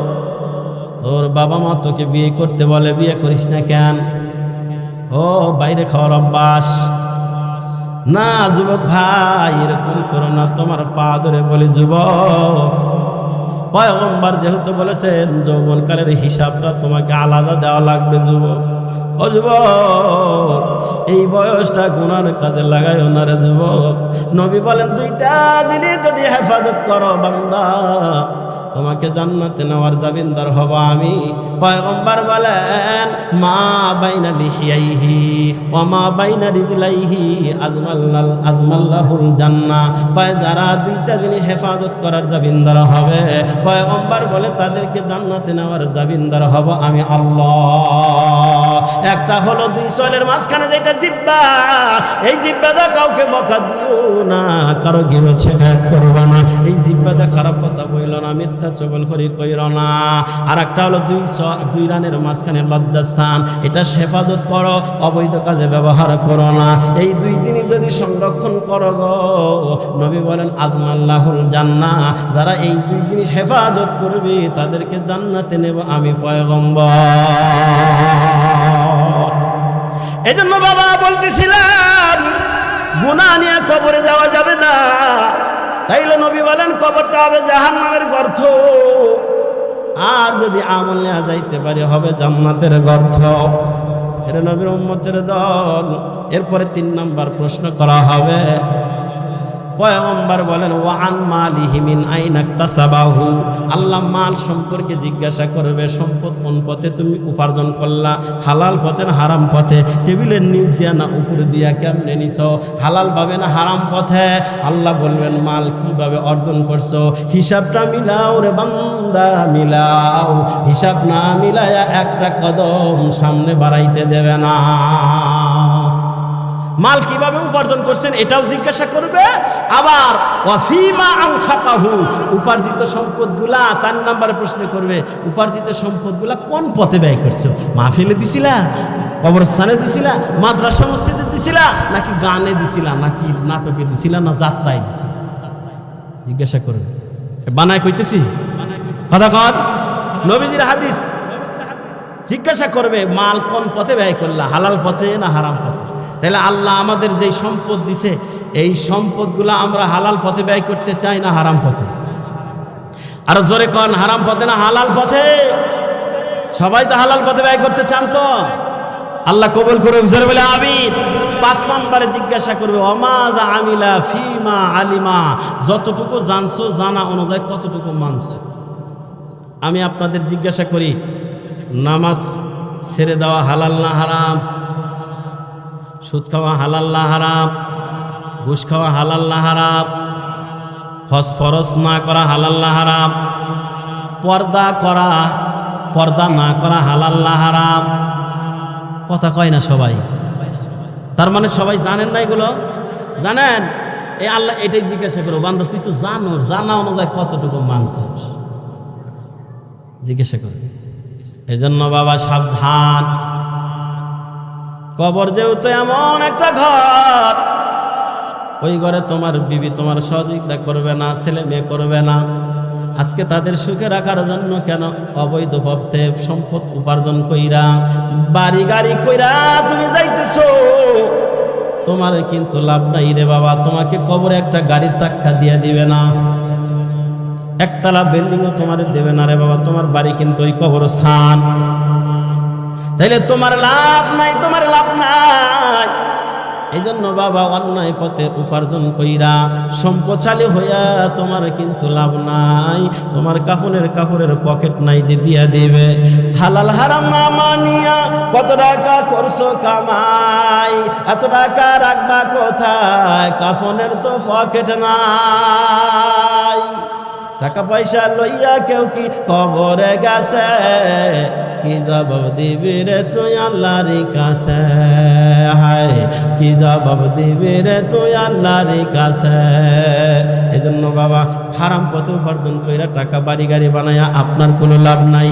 তোর বাবা মা তোকে বিয়ে করতে বলে, বিয়ে করিস না কেন? ও বাইরে খাওয়ার অভ্যাস না। যুবক ভাই, এরকম করো না, তোমার পা ধরে বলি যুবক, পয়গম্বর যেহেতু বলেছেন যৌবনকালের হিসাবটা তোমাকে আলাদা দেওয়া লাগবে যুবক। ও যুবক, এই বয়সটা গুনার কাজে লাগাইও না রে যুবক। নবী বলেন, দুইটা জিনিস যদি হেফাজত করো বান্দা, তোমাকে জান্নাতে নেওয়ার জামিনদার হব আমি। পয়গম্বর বলেন, মা বাইনা লিহিয়াইহি ওয়া মা বাইনা রিজলাইহি আজমাল্লাহুল জান্নাহ। কয় যারা দুইটা জিনিস হেফাজত করার জামিনদার হবে, পয়গম্বর বলে তাদেরকে জান্নাতে নেওয়ার জামিনদার হব আমি আল্লাহ। একটা হলো দুই চুলের মাঝখানে যেটা জিহ্বা, এই জিহ্বাটা কাউকে বকা দিও না, কারো গিবত শিকায়ত করবে না, এই জিহ্বাটা খারাপ কথা বইল না, মিথ্যা চগলখড়ি কইর না। আর একটা হলো দুই রানের মাঝখানে লজ্জাস্থান, এটা হেফাজত করো, অবৈধ কাজে ব্যবহার করো না। এই দুই জিনিস যদি সংরক্ষণ করো গো, নবী বলেন আজমাল্লাহুল জান্নাহ। যারা এই দুই জিনিস হেফাজত করবে তাদেরকে জান্নাতে নেব আমি পয়গম্বর। এজন্য বাবা বলতেছিলাম, গুনাহ নিয়ে কবরে যাওয়া যাবে না। তাইলে নবী বলেন কবরটা হবে জাহান্নামের গর্ত, আর যদি আমল নিয়ে যাইতে পারি হবে জান্নাতের গর্ত। এটা নবীর উম্মতের দল। এরপরে 3 নম্বর প্রশ্ন করা হবে। পয়গম্বর বলেন, ওয়ান মালিহি মিন আইনা ইকতাসাবাহু। আল্লাহ মাল সম্পর্কে জিজ্ঞাসা করবে, সম্পদ কোন পথে তুমি উপার্জন করলা, হালাল পথে না হারাম পথে, টেবিলের নিচ দিয়া না উপর দিয়া, কেমনে নিছো, হালাল ভাবে না হারাম পথে। আল্লাহ বলবেন, মাল কিভাবে অর্জন করছো, হিসাবটা মিলাও রে বান্দা, মিলাও। হিসাব না মিলায়া একটা কদম সামনে বাড়াইতে দেবে না। মাল কিভাবে উপার্জন করছেন এটাও জিজ্ঞাসা করবে। আবার ওয়াফিমা আনফাকাহু, উপার্জিত সম্পদগুলা 4 নম্বরে প্রশ্ন করবে, উপার্জিত সম্পদগুলা কোন পথে ব্যয় করছো? মাহফিলে দিছিলা, কবরস্থানে দিছিলা, মাদ্রাসা মসজিদে দিছিলা, নাকি গানে দিছিলা, নাকি নাটকে দিছিলা, না যাত্রায় দিছিলা? জিজ্ঞাসা করবে। বানায় কইতেছি কথা কর, নবীজির হাদিস। জিজ্ঞাসা করবে মাল কোন পথে ব্যয় করলা, হালাল পথে না হারাম পথে। তাহলে আল্লাহ আমাদের যে সম্পদ দিছে এই সম্পদগুলো আমরা হালাল পথে ব্যয় করতে চাই না হারাম পথে? আর জোরে কন, হারাম পথে না হালাল পথে? সবাই তো হালাল পথে ব্যয় করতে চান তো? আল্লাহ কবুল করুক, জোরে বলে আমিন। 5 নম্বরে জিজ্ঞাসা করবে ওমাযা আমিলা ফিমা আলিমা, যতটুকু জানছো জানা অনুযায়ী কতটুকু মানছো। আমি আপনাদের জিজ্ঞাসা করি, নামাজ ছেড়ে দেওয়া হালাল না হারাম? সুদ খাওয়া হালাল না হারাম? ঘুষ খাওয়া হালাল না হারাম? হজ ফরজ না করা হালাল না হারাম? পর্দা না করা হালাল না হারাম? কথা কয় না সবাই। তার মানে সবাই জানেন না এগুলো? জানেন? এই আল্লাহ এটাই জিজ্ঞাসা করো, বান্দা তুই তো জানো, জানা অনুযায়ী কতটুকু মানছিস জিজ্ঞাসা করো। এই জন্য বাবা সাবধান, কবর যেহেতু এমন একটা ঘর, ওই ঘরে তোমার বিবি তোমার সহযোগিতা করবে না, ছেলে মেয়ে করবে না। আজকে তাদের সুখে রাখার জন্য কেন অবৈধ পথে সম্পদ উপার্জন কইরা বাড়ি গাড়ি কইরা তুমি যাইতেছো, তোমার কিন্তু লাভ নাই রে বাবা। তোমাকে কবরে একটা গাড়ির চাক্কা দিয়ে দিবে না, একতলা বিল্ডিংও তোমার দেবে না রে বাবা। তোমার বাড়ি কিন্তু ওই কবরস্থান। তাইলে তোমার লাভ নাই, তোমার লাভ নাই। এই জন্য বাবা অন্যায় পথে উপার্জন কইরা সম্পদশালী হইয়া তোমার কিন্তু লাভ নাই। তোমার কাপড়ের পকেট নাই যে দিয়া দিবে। হালাল হারাম না মানিয়া কত টাকা করছো কামাই, এত টাকা রাখবা কোথায়? কাফনের তো পকেট নাই। টাকা পয়সা লইয়া কেউ কি কবরে গেছে, কি জবাব দিবি রে তুই আল্লাহর কাছে? হায় কি জবাব দিবি রে তুই আল্লাহর কাছে? এই জন্য বাবা হারাম পথে উপার্জন কইরা টাকা বাড়ি গাড়ি বানায়া আপনার কোনো লাভ নাই।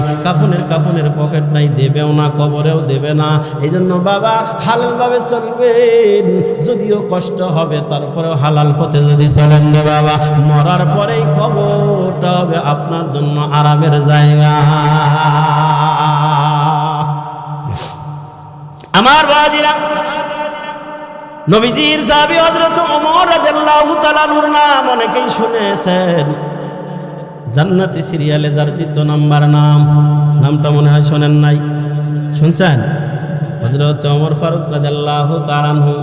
কাফনের পকেট নাই, দেবেও না, কবরেও দেবে না। এই জন্য বাবা হালালভাবে চলবেন, যদিও কষ্ট হবে তারপরেও হালাল পথে যদি চলেন না বাবা, মরার পরেই কবরটা হবে আপনার জন্য আরামের জায়গা। আমার বাজিরা, নবীজির সাহাবী হযরত ওমর রাদিয়াল্লাহু তাআলা নূর নাম অনেকেই শুনেছেন। জান্নাতি সিরিয়ালে যার 2 নাম্বার নামটা মনে হয় শোনেন নাই, শুনছেন? হযরত ওমর ফারুক রাদিয়াল্লাহু তাআলা আনহু।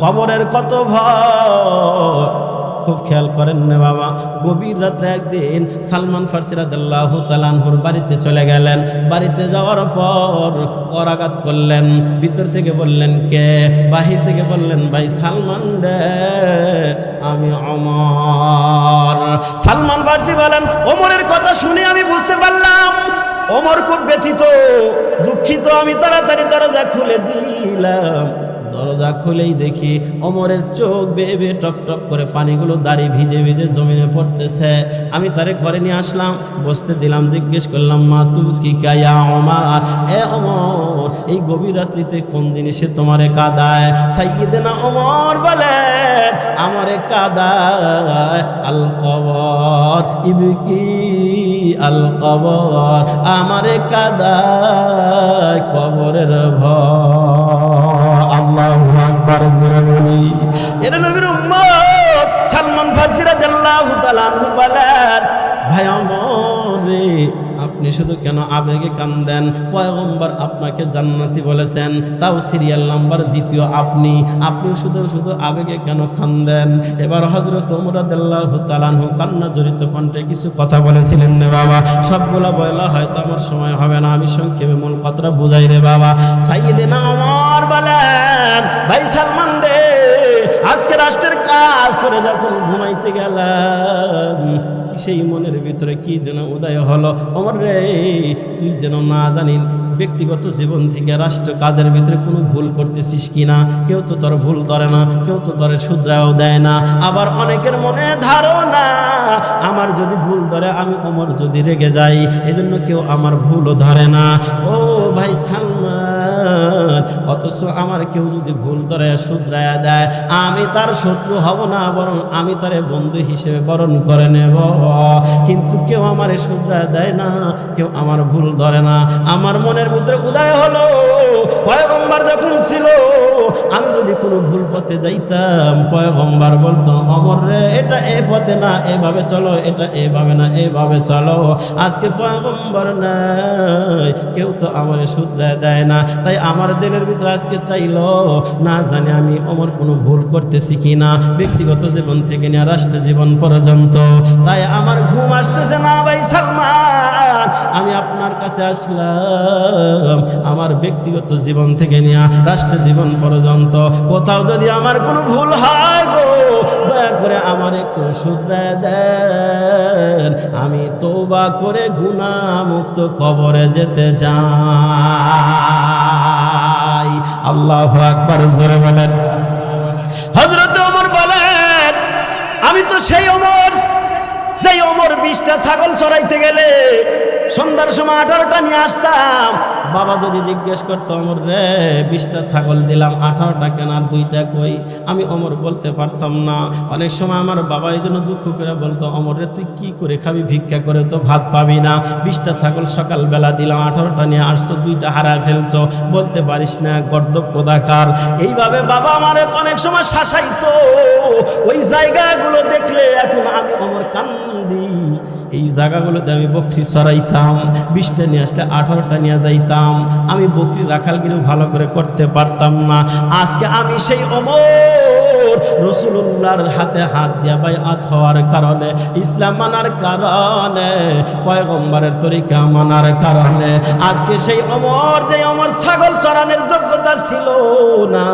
কবরের কত ভয় খুব খেয়াল করেন না বাবা। গভীর রাত্রে একদিন সালমান ফারসি রাদিয়াল্লাহু তাআলা আনহুর বাড়িতে চলে গেলেন। বাড়িতে যাওয়ার পর করাঘাত করলেন। ভিতর থেকে বললেন কে? বাহির থেকে বললেন ভাই সালমান রে, আমি ওমর। সালমান ফারসি বলেন ওমরের কথা শুনে আমি বুঝতে পারলাম ওমর খুব ব্যথিত, দুঃখিত। আমি তাড়াতাড়ি দরজা খুলে দিলাম। দরজা খুলেই দেখি ওমরের চোখ বেয়ে বেয়ে টপ টপ করে পানিগুলো দাড়ি ভিজে ভিজে জমিনে পড়তেছে। আমি তারে ঘরে নিয়ে আসলাম, বসতে দিলাম। জিজ্ঞেস করলাম মা তুমি কি গায়া ওমর? এ ওমর, এই গভীর রাত্রিতে কোন জিনিসে তোমারে কাদায়? সাইয়্যিদনা ওমর বলেন আমারে কাদায় আল কবর, ইবকি আল কবর, আমারে কাদায় কবরের ভয়। আল্লাহু আকবার, জোরে বলি। এর নবীর উম্মত সালমান ফারসি রাদিয়াল্লাহু তাআলা আনহু বলেন ভাই ওমর রে, আপনি শুধু কেন আবেগে কান্দেন? পয়গম্বর আপনাকে জান্নাতি বলেছেন, তাও সিরিয়াল নাম্বার 2 আপনি শুধু আবেগে কেন কান্দেন? এবার হযরত ওমর রাদিয়াল্লাহু তাআলা আনহু কান্না জড়িত কণ্ঠে কিছু কথা বলেছিলেন রে বাবা। সবগুলা বলা হয়তো আমার সময় হবে না, আমি সংক্ষেপে মূল কথাটা বুঝাই রে বাবা। সাইয়্যিদনা ওমর বলেন ভাই সালমান রে, আজকে রাষ্ট্রের কাজ করে যখন ঘুমাইতে গেলাম, সেই মনের ভিতরে কি যেন উদয় হলো, ওমর রে তুই যেন না জানি ব্যক্তিগত জীবন থেকে রাষ্ট্র কাজের ভিতরে কোনো ভুল করতেছিস কিনা। কেউ তো তোর ভুল ধরে না, কেউ তো তোর শুধরাও দেয় না। আবার অনেকের মনে ধারণা আমার যদি ভুল ধরে, আমি ওমর যদি রেগে যাই, এজন্য কেউ আমার ভুলও ধরে না। ও ভাই সালমান, অথচ আমার কেউ যদি ভুল ধরে শুধরায়া দেয়, আমি তার শত্রু হব না, বরং আমি তারে বন্ধু হিসেবে বরণ করে নেব। কিন্তু কেউ আমারে শুধরায়া দেয় না, কেউ আমার ভুল ধরে না। আমার মনের ভিতরে উদয় হলো পয়গম্বর যখন ছিল, আমি যদি কোনো ভুল পথে যাইতাম, পয়গম্বর বলতো ওমর রে এটা এই পথে না, এভাবে চলো, এটা এভাবে না, এভাবে চলো। আজকে পয়গম্বর নাই, কেউ তো আমারে শুধরায় দেয় না। তাই আমার দিলের ভিতরে আজকে চাইলো না জানি আমি ওমর কোনো ভুল করতেছি কিনা, ব্যক্তিগত জীবন থেকে নিয়ে রাষ্ট্র জীবন পর্যন্ত। তাই আমার ঘুম আসতেছে না ভাই সালমান, আমি আপনার কাছে আসলাম আমার ব্যক্তিগত জীবন থেকে নিয়ে রাষ্ট্র জীবন পর্যন্ত কোথাও যদি আমার কোনো ভুল হয় গো, দয়া করে আমার একটু শুধরায় দেন, আমি তওবা করে গুনাহ মুক্ত কবরে যেতে চাই। আল্লাহু আকবার, জোরে বলেন। হযরত ওমর বলেন আমি তো সেই ওমর, সেই ওমর 20টা ছাগল চড়াইতে গেলে সন্ধ্যার সময় 18টা নিয়ে আসতাম। বাবা যদি জিজ্ঞেস করতো ওমর রে 20টা ছাগল দিলাম, 18টা কেন আর 2টা কই, আমি ওমর বলতে পারতাম না। অনেক সময় আমার বাবা এই জন্য দুঃখ করে বলতো ওমর রে তুই কি করে খাবি, ভিক্ষা করে তো ভাত পাবি না, 20টা ছাগল সকালবেলা দিলাম, 18টা নিয়ে আসছো, 2টা হারায় ফেলছো, বলতে পারিস না, গর্দব কোদাকার। এইভাবে বাবা আমার অনেক সময় শাসাইতো। ওই জায়গাগুলো দেখলে এখন আমি ওমর কান্দি। এই জায়গাগুলোতে আমি বকরি চড়াইতাম, 20টা নিয়ে আসলে 18টা নিয়ে যাইতাম। আমি বকরি রাখালগিরিও ভালো করে করতে পারতাম না। আজকে আমি সেই ওমর রাসূলুল্লাহর হাতে হাত দিয়া বাইআত হওয়ার কারণে, ইসলাম মানার কারণে, পয়গম্বরের তরিকা মানার কারণে আজকে সেই ওমর, যে ওমর ছাগল চড়ানোর যোগ্যতা ছিল না,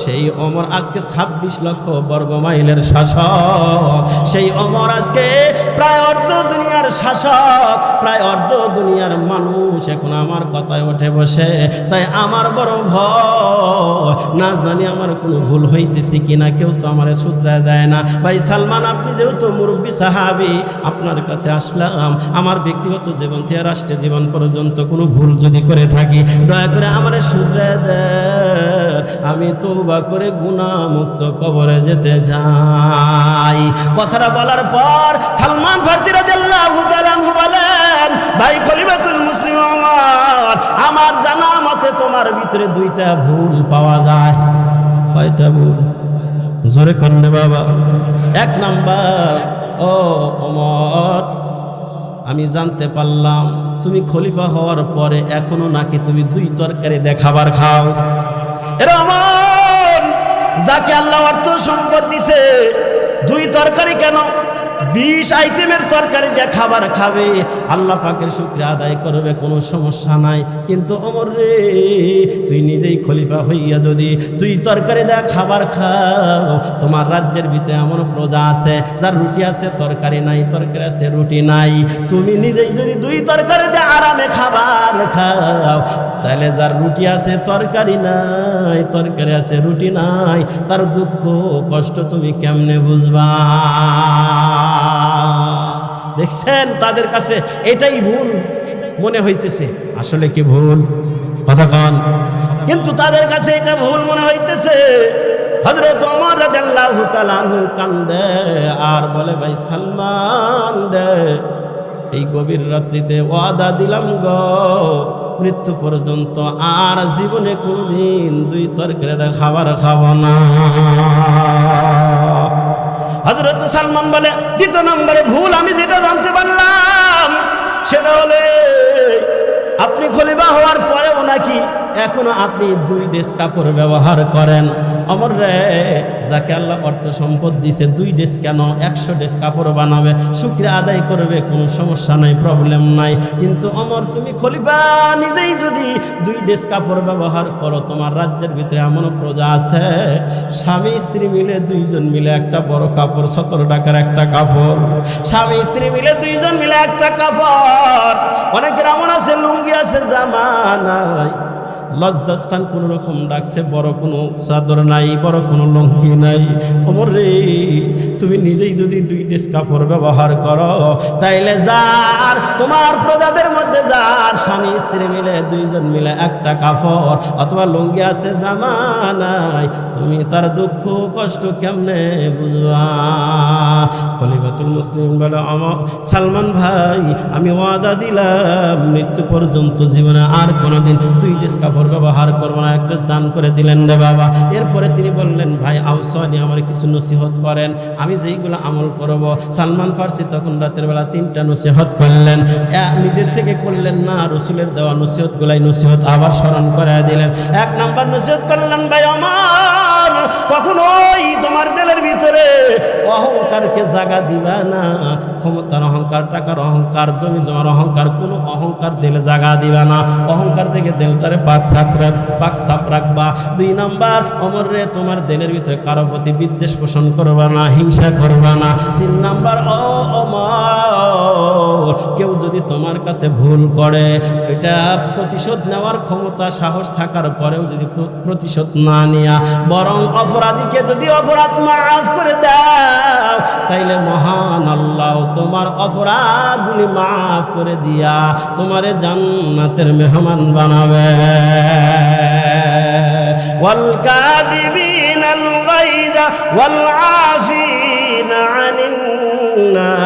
সেই ওমর আজকে 26 লক্ষ বর্গ মাইলের শাসক। সেই ওমর আজকে প্রায় অর্ধ দুনিয়ার শাসক, প্রায় অর্ধ দুনিয়ার মানুষ এখন আমার কথায় ওঠে বসে। তাই আমার বড় ভয়, না জানি আমার কোনো ভুল হইতেছি কিনা, কেউ তো আমার শুধরায় দেয় না। ভাই সালমান আপনি যেহেতু মুরব্বী সাহাবী, আপনার কাছে আসলাম আমার ব্যক্তিগত জীবন থেকে রাষ্ট্রীয় জীবন পর্যন্ত কোনো ভুল যদি করে থাকি, দয়া করে আমার শুধরায় দেন, আমি তওবা করে গুনাহ মুক্ত কবরে যেতে যাই। কথাটা বলার পর সালমান ফারসি রাদিয়াল্লাহু তাআলা আনহু বলেন ভাই খলিফাতুল মুসলিম ওমর, আমার জানা মতে তোমার ভিতরে 2টা ভুল পাওয়া যায়। কয়টা ভুল? জোরে কন্নে বাবা। 1 নাম্বার, ও ওমর আমি জানতে পারলাম তুমি খলিফা হওয়ার পরে এখনো নাকি তুমি 2 তরকারি দিয়ে খাবার খাও। এরা ওমর যাকে আল্লাহ অর্থ সম্পদ দিছে, 2 তরকারি কেন 20 আইটেমের তরকারি দিয়ে খাবার খাবে, আল্লাহ পাকের শুকরিয়া আদায় করবে, কোনো সমস্যা নাই। কিন্তু ওমর রে তুই নিজেই খলিফা হইয়া যদি 2 তরকারি দিয়ে খাবার খাও, তোমার রাজ্যের ভিতরে এমন প্রজা আছে যার রুটি আছে তরকারি নাই, তরকারি আছে রুটি নাই। তুমি নিজেই যদি 2 তরকারি দিয়ে আরামে খাবার খাও, তাহলে যার রুটি আছে তরকারি নাই, তরকারি আছে রুটি নাই, তার দুঃখ কষ্ট তুমি কেমনে বুঝবা? দেখছেন তাদের কাছে এটাই ভুল মনে হইতেছে। আসলে কি ভুল? কথা কন। কিন্তু তাদের কাছে এটা ভুল মনে হইতেছে। হযরত ওমর রাদিয়াল্লাহু তাআলা আনহু কান্দে আর বলে ভাই সালমান রে, এই গভীর রাত্রিতে ওয়াদা দিলাম গো, মৃত্যু পর্যন্ত আর জীবনে কোনোদিন 2 তরকারি দিয়ে খাবার খাবো না। হযরত সালমান বলে 2 নম্বরে ভুল আমি যেটা জানতে পারলাম সেটা হলে আপনি খলিফা হওয়ার পরেও নাকি এখনো আপনি 2 ড্রেস কাপড় ব্যবহার করেন। ওমর রে, যাকে আল্লাহ অর্থ সম্পদ দিছে 2 ড্রেস কেন 100 ড্রেস কাপড় বানাবে, শুকরিয়া আদায় করবে, কোনো সমস্যা নাই, প্রবলেম নাই। কিন্তু ওমর তুমি খলিফা নিজেই যদি 2 ড্রেস কাপড় ব্যবহার করো, তোমার রাজ্যের ভিতরে এমন প্রজা আছে স্বামী স্ত্রী মিলে 2 জন মিলে একটা বড় কাপড়, 17 টাকার একটা কাপড়, স্বামী স্ত্রী মিলে 2 জন মিলে একটা কাপড়। অনেকের এমন আছে লুঙ্গি আছে জামা নাই, লজ্জাস্থান কোন রকম ডাকছে, বড় কোনো চাদর নাই, বড় কোনো লুঙ্গি নাই। ওমর রে, তুমি নিজেই যদি 2 ড্রেস কাপড় ব্যবহার করো, তাইলে যার তোমার প্রজাদের মধ্যে যার স্বামী স্ত্রী মিলে 2 জন মিলে একটা কাপড় অথবা লুঙ্গি আছে জামা নাই, তুমি তার দুঃখ কষ্ট কেমনে বুঝবা? খলিফাতুল মুসলিম বলে আমার সালমান ভাই, আমি ওয়াদা দিলাম মৃত্যু পর্যন্ত জীবনে আর কোনোদিন 2 ড্রেস কাপড় অপব্যবহার করবো না, একটা দান করে দিলেন রে বাবা। এরপরে তিনি বললেন, ভাই আউসানি আমার কিছু নসিহত করেন, আমি যেইগুলো আমল করব। সালমান ফার্সি তখন রাতের বেলা 3টা নসিহত করলেন, নিজের থেকে করলেন না, রসুলের দেওয়া নসিহতগুলাই নসিহত আবার স্মরণ করে দিলেন। 1 নাম্বার নসিহত করলেন, ভাই আমার কখনোই তোমার দিলের ভিতরে অহংকারকে জায়গা দিবা না। ক্ষমতার অহংকার, টাকার অহংকার, জমি জমার অহংকার, কোনো অহংকার দিলে জায়গা দিবা না। অহংকার থেকে দিলটারে পাক সাপ রাখবা। 2 নাম্বার, ওমর রে তোমার দিলের ভিতরে কারো প্রতি বিদ্বেষ পোষণ করবা না, হিংসা করবা না। 3 নাম্বার, ও ওমর কেউ যদি তোমার কাছে ভুল করে, এটা প্রতিশোধ নেওয়ার ক্ষমতা সাহস থাকার পরেও যদি প্রতিশোধ না নেয়া, বরং অপরাধীকে যদি অপরাধ মাফ করে দাও, তাইলে মহান আল্লাহ তোমার অপরাধগুলি মাফ করে দিয়া তোমারে জান্নাতের মেহমান বানাবে। ওয়াল কাযিবিনাল গায়যা ওয়াল আফিনা আনিন নাস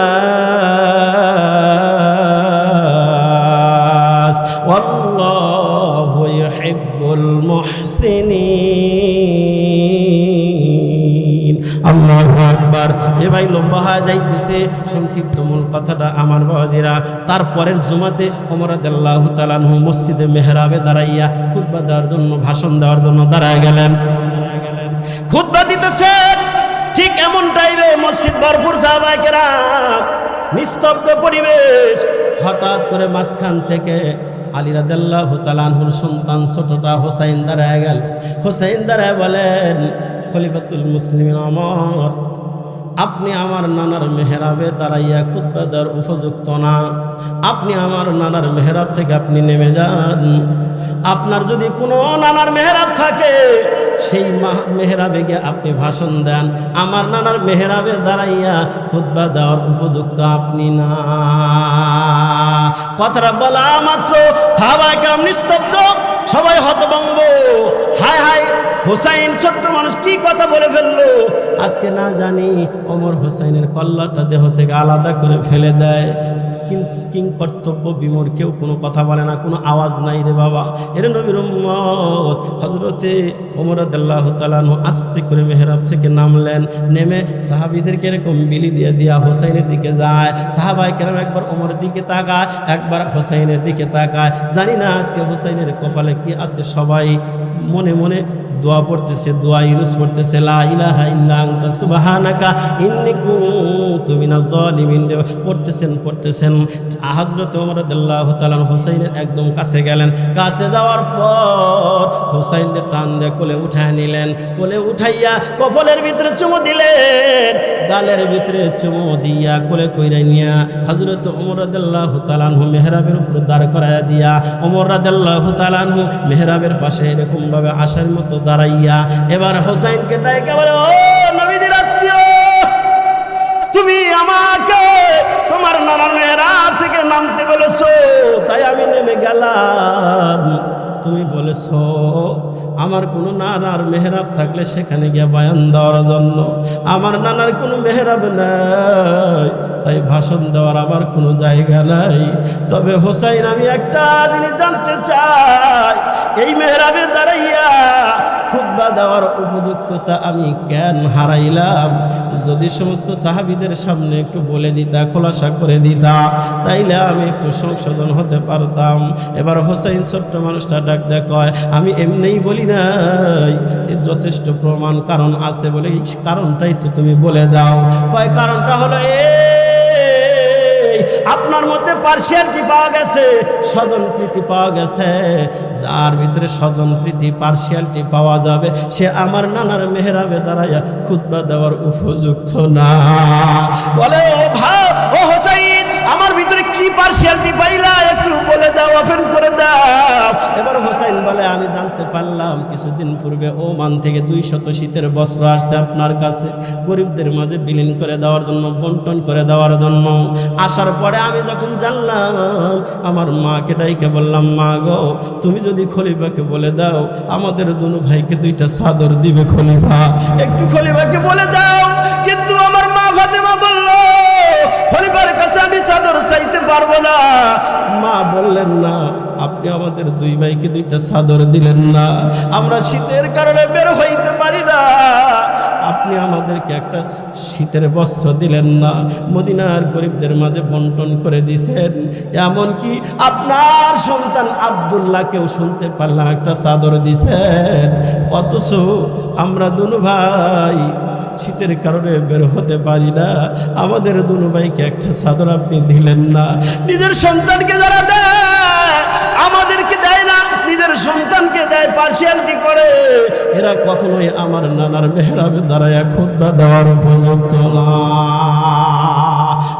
ওয়াল্লাহু ইউহিব্বুল মুহসিনিন। আল্লাহু আকবার। এ ভাই লম্বা হয়ে যাইতেছে, সংক্ষিপ্ত মূল কথাটা আমার বাবাজিরা। তারপরের জুমাতে ওমর রাদিয়াল্লাহু তাআলা আনহু মসজিদে মেহরাবে দাঁড়াইয়া খুতবা দেওয়ার জন্য, ভাষণ দেওয়ার জন্য দাঁড়ায় গেলেন। খুতবা দিতেছে, ঠিক এমন টাইমে মসজিদ ভরপুর সাহাবায়ে কেরাম, নিস্তব্ধ পরিবেশ। হঠাৎ করে মাঝখান থেকে আলী রাদিয়াল্লাহু তাআলা আনহুর সন্তান ছোটটা হোসাইন দাঁড়ায় গেল। হোসাইন দাঁড়ায় বলেন, খলিফাতুল মুসলিমিন ওমর, আপনি আমার নানার মেহরাবে দাঁড়াইয়া খুতবা দেওয়ার উপযুক্ত না। আপনি আমার নানার মেহরাব থেকে আপনি নেমে যান। আপনার যদি কোনো নানার মেহরাব থাকে, সেই মেহরাবে গিয়ে আপনি ভাষণ দেন। আমার নানার মেহরাবে দাঁড়াইয়া খুতবা দেওয়ার উপযুক্ত আপনি না। কথাটা বলা মাত্র সাহাবায়ে কেরাম নিস্তব্ধ, সবাই হতভম্ব। হায় হায়, হোসাইন ছোট্ট মানুষ কি কথা বলে ফেললো। আজকে না জানি ওমর হোসাইনের কল্লাটা দেহ থেকে আলাদা করে ফেলে দেয়, কিন্তু কিং কর্তব্য বিমূঢ় কেউ কোনো কথা বলে না, কোনো আওয়াজ নাই রে বাবা। এর নবীর উম্মত হযরতে ওমর রাদিয়াল্লাহু তাআলা আনহু আস্তে করে মেহরাব থেকে নামলেন। নেমে সাহাবীদেরকে এরকম বিলি দিয়ে দিয়া হোসাইনের দিকে যায়। সাহাবায়ে কেরাম একবার ওমরের দিকে তাকায়, একবার হোসাইনের দিকে তাকায়। জানি না আজকে হোসাইনের কপালে কি আছে। সবাই মনে মনে দোয়া পড়তেছে, দোয়া ইউনুস পড়তেছে, লা ইলাহা ইল্লা আনতা সুবহানাকা ইন্নী কুনতু মিনাজ জালিমিন পড়তেছেন। হযরত ওমর রাদিয়াল্লাহু তাআলা হোসাইনের একদম কাছে গেলেন। কাছে যাওয়ার পর হোসাইনকে টান দিয়ে কোলে উঠায় নিলেন। কোলে উঠাইয়া কপালের ভিতরে চুমু দিলেন, গালের ভিতরে চুমু দিয়া কোলে কইরা নিয়া হযরত ওমর রাদিয়াল্লাহু তাআলা মেহরাবের উপর দাঁড় করায়া দিয়া ওমর রাদিয়াল্লাহু তাআলা মেহরাবের পাশে এরকম ভাবে আসার মতো দাঁড়াইয়া এবার হোসাইনকে ডাইকা বলে, ও নবীদের আত্মীয়, তুমি আমাকে তোমার নানার মেহরাব থেকে নামতে বলেছো, তাই আমি নেমে গেলাম। তুমি বলেছো আমার কোনো নানার মেহরাব থাকলে সেখানে গিয়ে বয়ান দেওয়ার জন্য। আমার নানার কোনো মেহরাব নাই, তাই ভাষণ দেওয়ার আমার কোনো জায়গা নাই। তবে হোসাইন, আমি একটা জিনিস জানতে চাই, এই মেহরাবে দাঁড়াইয়া খুতবা দেওয়ার উপযুক্ততা আমি কেন হারাইলাম? যদি সমস্ত সাহাবীদের সামনে একটু বলে দিতা, খোলাসা করে দিতা, তাইলে আমি একটু সংশোধন হতে পারতাম। এবার হোসাইন ছোট্ট মানুষটা ডাক দেয়, কয়, আমি এমনিই বলি নাই, যথেষ্ট প্রমাণ কারণ আছে বলে কারণটাই তো তুমি বলে দাও। কয়, কারণটা হলো আপনার মধ্যে পার্সিয়ালিটি পাওয়া গেছে, স্বজনপ্রীতি পাওয়া গেছে। যার ভিতরে স্বজনপ্রীতি, পার্সিয়ালিটি পাওয়া যাবে, সে আমার নানার মেহরাবে দাঁড়াইয়া খুতবা দেওয়ার উপযুক্ত না। বলে, ও ভাই, ও হোসাইন, আমার ভিতরে কি পার্সিয়ালিটি পাইলা একটু বলে দাও, ওপেন করে দাও। এবার হোসাইন বলে, আমি জানতে পারলাম কিছুদিন পূর্বে ওমান থেকে 200 শীতের বস্ত্র আসছে আপনার কাছে গরিবদের মাঝে বিলীন করে দেওয়ার জন্য, বন্টন করে দেওয়ার জন্য। আসার পরে আমি যখন জানলাম, আমার মাকে ডাইকে বললাম, মা গো, তুমি যদি খলিফাকে বলে দাও আমাদের দুনো ভাইকে 2টা চাদর দিবে খলিফা, একটু খলিফাকে বলে দাও। কিন্তু আমার মা ফাতেমা বলল, খলিফার কাছে আমি চাদর চাইতে পারবো না। মা বললেন, না, আপনি আপনি আমাদের দুই ভাইকে দুইটা চাদর দিলেন না, আমরা শীতের কারণে বের হইতে পারি না, আপনি আমাদেরকে একটা শীতের বস্ত্র দিলেন না, মদিনার গরিবদের মাঝে বন্টন করে দিয়েছেন। এমনকি আপনার সন্তান আব্দুল্লাহকেও শুনতে পারলাম একটা চাদর দিছেন, অথচ আমরা দুনো ভাই শীতের কারণে বের হতে পারি না, আমাদের দুনো ভাইকে একটা চাদর আপনি দিলেন না। নিজের সন্তানকে যারা দেয় আমাদেরকে দেয় না, নিজের সন্তানকে দেয় পার্সিয়ালিটি করে, এরা কখনোই আমার নানার মেহরাবে দাঁড়ায় খুতবা দেওয়ার উপযুক্ত না।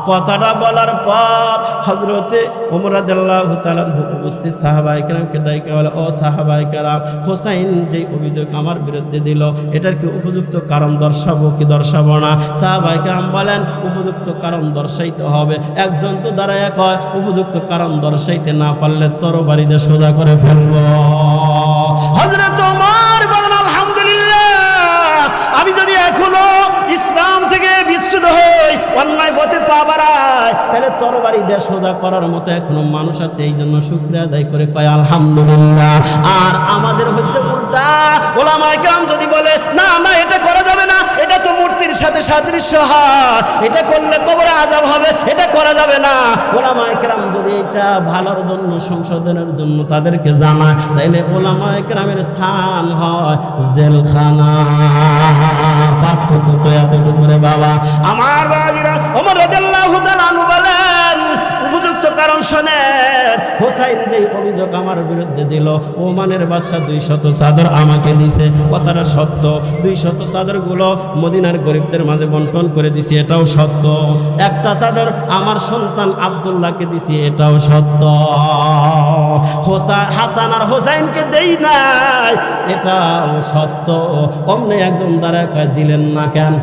কথাটা বলার পর হযরতে ওমর রাদিয়াল্লাহু তাআলা উপস্থিত সাহাবায়ে কেরামকে ডাইকে বলে, ও সাহাবায়ে কেরাম, হোসাইন যে অভিযোগ আমার বিরুদ্ধে দিল এটার কি উপযুক্ত কারণ দর্শাবো কি দর্শাবো না? সাহাবায়ে কেরাম বলেন, উপযুক্ত কারণ দর্শাইতে হবে। একজন তো দাঁড়ায় কয় উপযুক্ত কারণ দর্শাইতে না পারলে তরবারি দিয়ে সোজা করে ফেলবো। হযরত ওমর বলেন, আলহামদুলিল্লাহ, আমি যদি এখনো ইসলাম থেকে বিচ্যুত হই, অন্যায় পথে পা বাড়াই, তাহলে তরবারি দিয়ে সোজা করার মতো এখনো মানুষ আছে, এই জন্য শুকরিয়া আদায় করে কয় আলহামদুলিল্লাহ। আর আমাদের হয়েছে উল্টা, ওলামায়ে কেরাম যদি বলে না না এটা করা যাবে না, এটা তো মূর্তির সাথে সাদৃশ্য হয়, এটা করলে কবরে আযাব হবে, এটা করা যাবে না, ওলামায়ে কেরাম যদি এটা ভালোর জন্য সংশোধনের জন্য তাদেরকে জানায়, তাইলে ওলামায়ে কেরামের স্থান হয় জেলখানা। পার্থক্য তো এতটুকু রে বাবা। আমার বাবাজিরা, ওমর রাদিয়াল্লাহু তাআলা আনহু বলেন, উপযুক্ত কারণ শোনেন, হোসাইন যে অভিযোগ আমার বিরুদ্ধে দিল, ওমানের বাদশা 200 চাদর আমাকে দিছে, কথাটা সত্য। 200 চাদরগুলো মদিনার গরিবদের মাঝে বন্টন করে দিছি, এটাও সত্য। একটা চাদর আমার সন্তান আব্দুল্লাহকে দিছি, এটাও সত্য। হাসান আর হোসাইনকে দেই নাই, এটাও সত্য। অমনে একজন দ্বারা কয় দিলেন না কেন?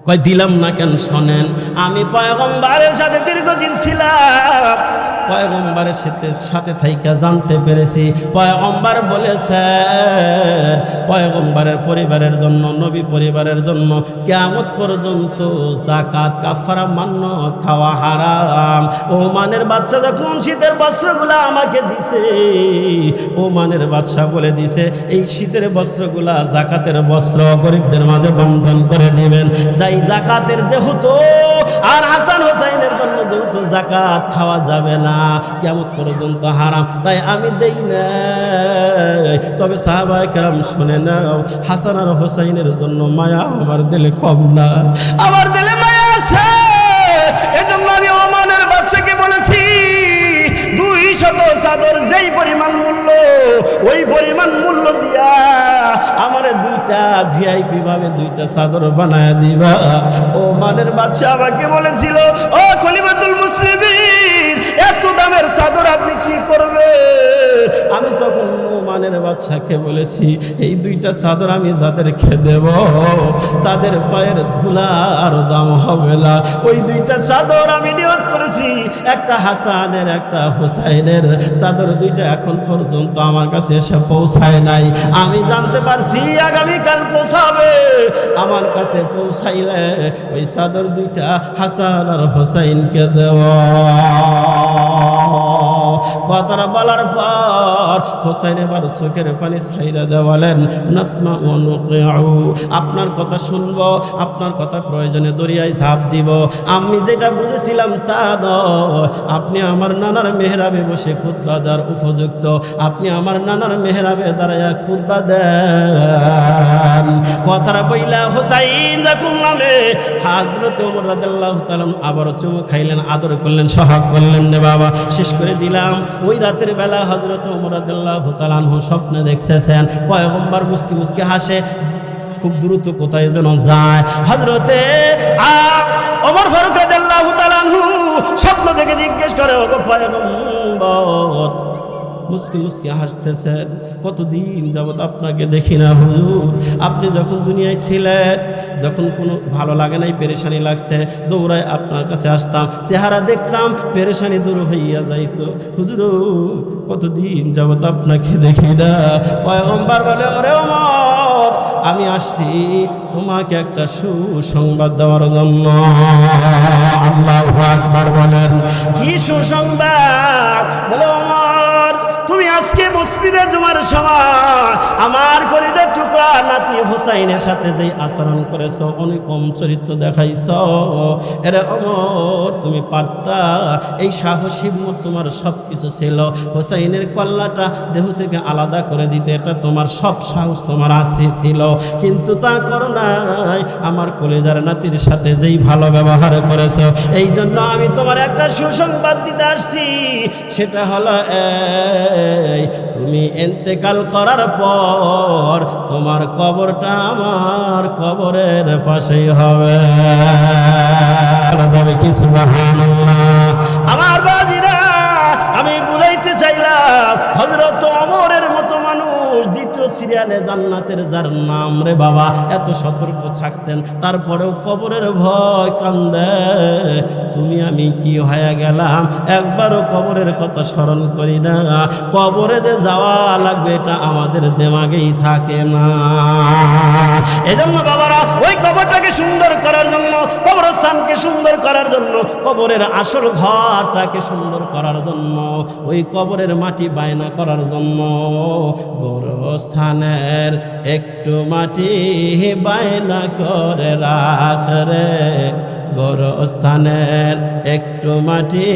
কয় দিলাম না কেন? শোনেন, আমি পয়গম্বরের সাথে দীর্ঘদিন ছিলাম, পয়গম্বরের সাথে থাইকা জানতে পেরেছি, পয়গম্বর বলেছেন পয়গম্বরের পরিবারের জন্য, নবী পরিবারের জন্য কিয়ামত পর্যন্ত যাকাত কাফারা মান্য খাওয়া হারাম। ওমানের বাদশা যখন শীতের বস্ত্রগুলা আমাকে দিছে, ওমানের বাদশা বলে দিছে এই শীতের বস্ত্রগুলা জাকাতের বস্ত্র, গরিবদের মাঝে বন্টন করে দিবেন। যাই জাকাতের যেহেতু আর হাসান হোসাইনের জন্য যেহেতু জাকাত খাওয়া যাবে না, কিয়ামত পর্যন্ত হারাম, তাই আমি দেই না। তবে সাহাবায়ে কেরাম শুনে নাও, হাসান আর হোসাইনের জন্য মায়া আমার দিলে কম না, আমার দিলে মায়া আছে। এজন্য আমি ওমানের বাদশাকে বলেছি 200 চাদর যেই পরিমাণ মূল্য, ওই পরিমাণ মূল্য দিয়া আমারে দুইটা ভিআইপি ভাবে দুইটা চাদর বানায় দিবা। ওমানের বাদশা আমাকে বলেছিল, ও খলিফাতুল মুসলিমিন, এত দামের চাদর আপনি কি করবেন? আমি তখন ওমানের বাদশাকে বলেছি, এই দুইটা চাদর আমি যাদেরকে দেব তাদের পায়ের ধুলা আরো দাম হবে না। ওই দুইটা চাদর আমি নিয়ত করেছি, একটা হাসানের একটা হোসাইনের চাদর, দুইটা এখন পর্যন্ত আমার কাছে এসে পৌঁছায় নাই। আমি জানতে পারছি আগামীকাল পৌঁছাবে, আমার কাছে পৌঁছাইলে ওই চাদর দুইটা হাসান আর হোসাইনকে দেওয়া। কথাটা বলার পর হোসাইন এবার চোখের পানি ছাইরা দেওয়ালেন, নাসমা ওয়া নুকিউ, আপনার কথা শুনবো, আপনার কথা প্রয়োজনে দরিয়ায় ঝাঁপ দিব। আমি যেটা বুঝেছিলাম তা নয়, আপনি আমার নানার মেহরাবে বসে খুতবা দেওয়ার উপযুক্ত, আপনি আমার নানার মেহরাবে দাঁড়ায়া খুতবা দেন। কথাটা বইলা হোসাইন যখন নামে, হযরত ওমর রাদিয়াল্লাহু তাআলা আবারও চুমু খাইলেন, আদর করলেন, সোহাগ করলেন, নে বাবা শেষ করে দিলাম। ওই রাতের বেলা হযরত ওমর রাদিয়াল্লাহু তাআলা স্বপ্নে দেখছেন পয়গম্বর মুস্কি মুস্কি হাসে, খুব দ্রুত কোথায় যেন যায়। হযরতে ওমর ফারুক রাদিয়াল্লাহু তাআলা স্বপ্ন দেখে জিজ্ঞেস করে, ও পয়গম্বর, মুস্কি মুস্কি হাসতেছেন, কতদিন যাবত আপনাকে দেখি না হুজুর। আপনি যখন দুনিয়ায় ছিলেন, যখন কোনো ভালো লাগে নাই, পেরেশানি লাগছে, দৌড়ায় আপনার কাছে আসতাম, চেহারা দেখতাম, পেরেশানি দূর হইয়া যাইতো। হুজুর কতদিন যাবত আপনাকে দেখি না। পয়গম্বর বলে, ওরে ওমর, আমি আসছি তোমাকে একটা সুসংবাদ দেওয়ার জন্য। আল্লাহু আকবার বলেন। কি সুসংবাদ? বলে ওমর, তুমি আজকে মসজিদে জুমার সময় আমার কলিজার টুকরা নাতি হুসাইনের সাথে যেই আচরণ করেছো, অনুপম চরিত্র দেখাইছো, এরে ওমর তুমি পারতা, এই সাহসী হিম্মত তোমার সব কিছু ছিল, হুসাইনের কল্লাটা দেহ থেকে আলাদা করে দিতে, এটা তোমার সব সাহস তোমার আছে ছিল, কিন্তু তা করো নাই। আমার কলিজার নাতির সাথে যেই ভালো ব্যবহার করেছো, এই জন্য আমি তোমার একটা সুসংবাদ দিতে আসছি। সেটা হলো তুমি ইন্তেকাল করার পর তোমার কবরটা আমার কবরের পাশেই হবে। কি সুবহানাল্লাহ। আমার বাজিরা, আমি বুঝাইতে চাইলাম হযরত ওমরের মতো মানুষ দ্বিতীয় সিরিয়ালে জান্নাতের যার নাম রে বাবা, এত সতর্ক থাকতেন, তারপরেও কবরের ভয় কান্দে। তুমি আমি কি হয়ে গেলাম, একবারও কবরের কথা স্মরণ করি না। কবরে যে যাওয়া লাগবে এটা আমাদের দিমাগেই থাকে না। এজন্য বাবারা, ওই কবরটাকে সুন্দর করার জন্য, কবরস্থানকে সুন্দর করার জন্য, কবরের আসল ঘরটাকে সুন্দর করার জন্য, ওই কবরের মাটি বায়না করার জন্য গোরস্থানের একটু মাটি বায়না করে রাখ রে, গোরস্থানের একটু মাটি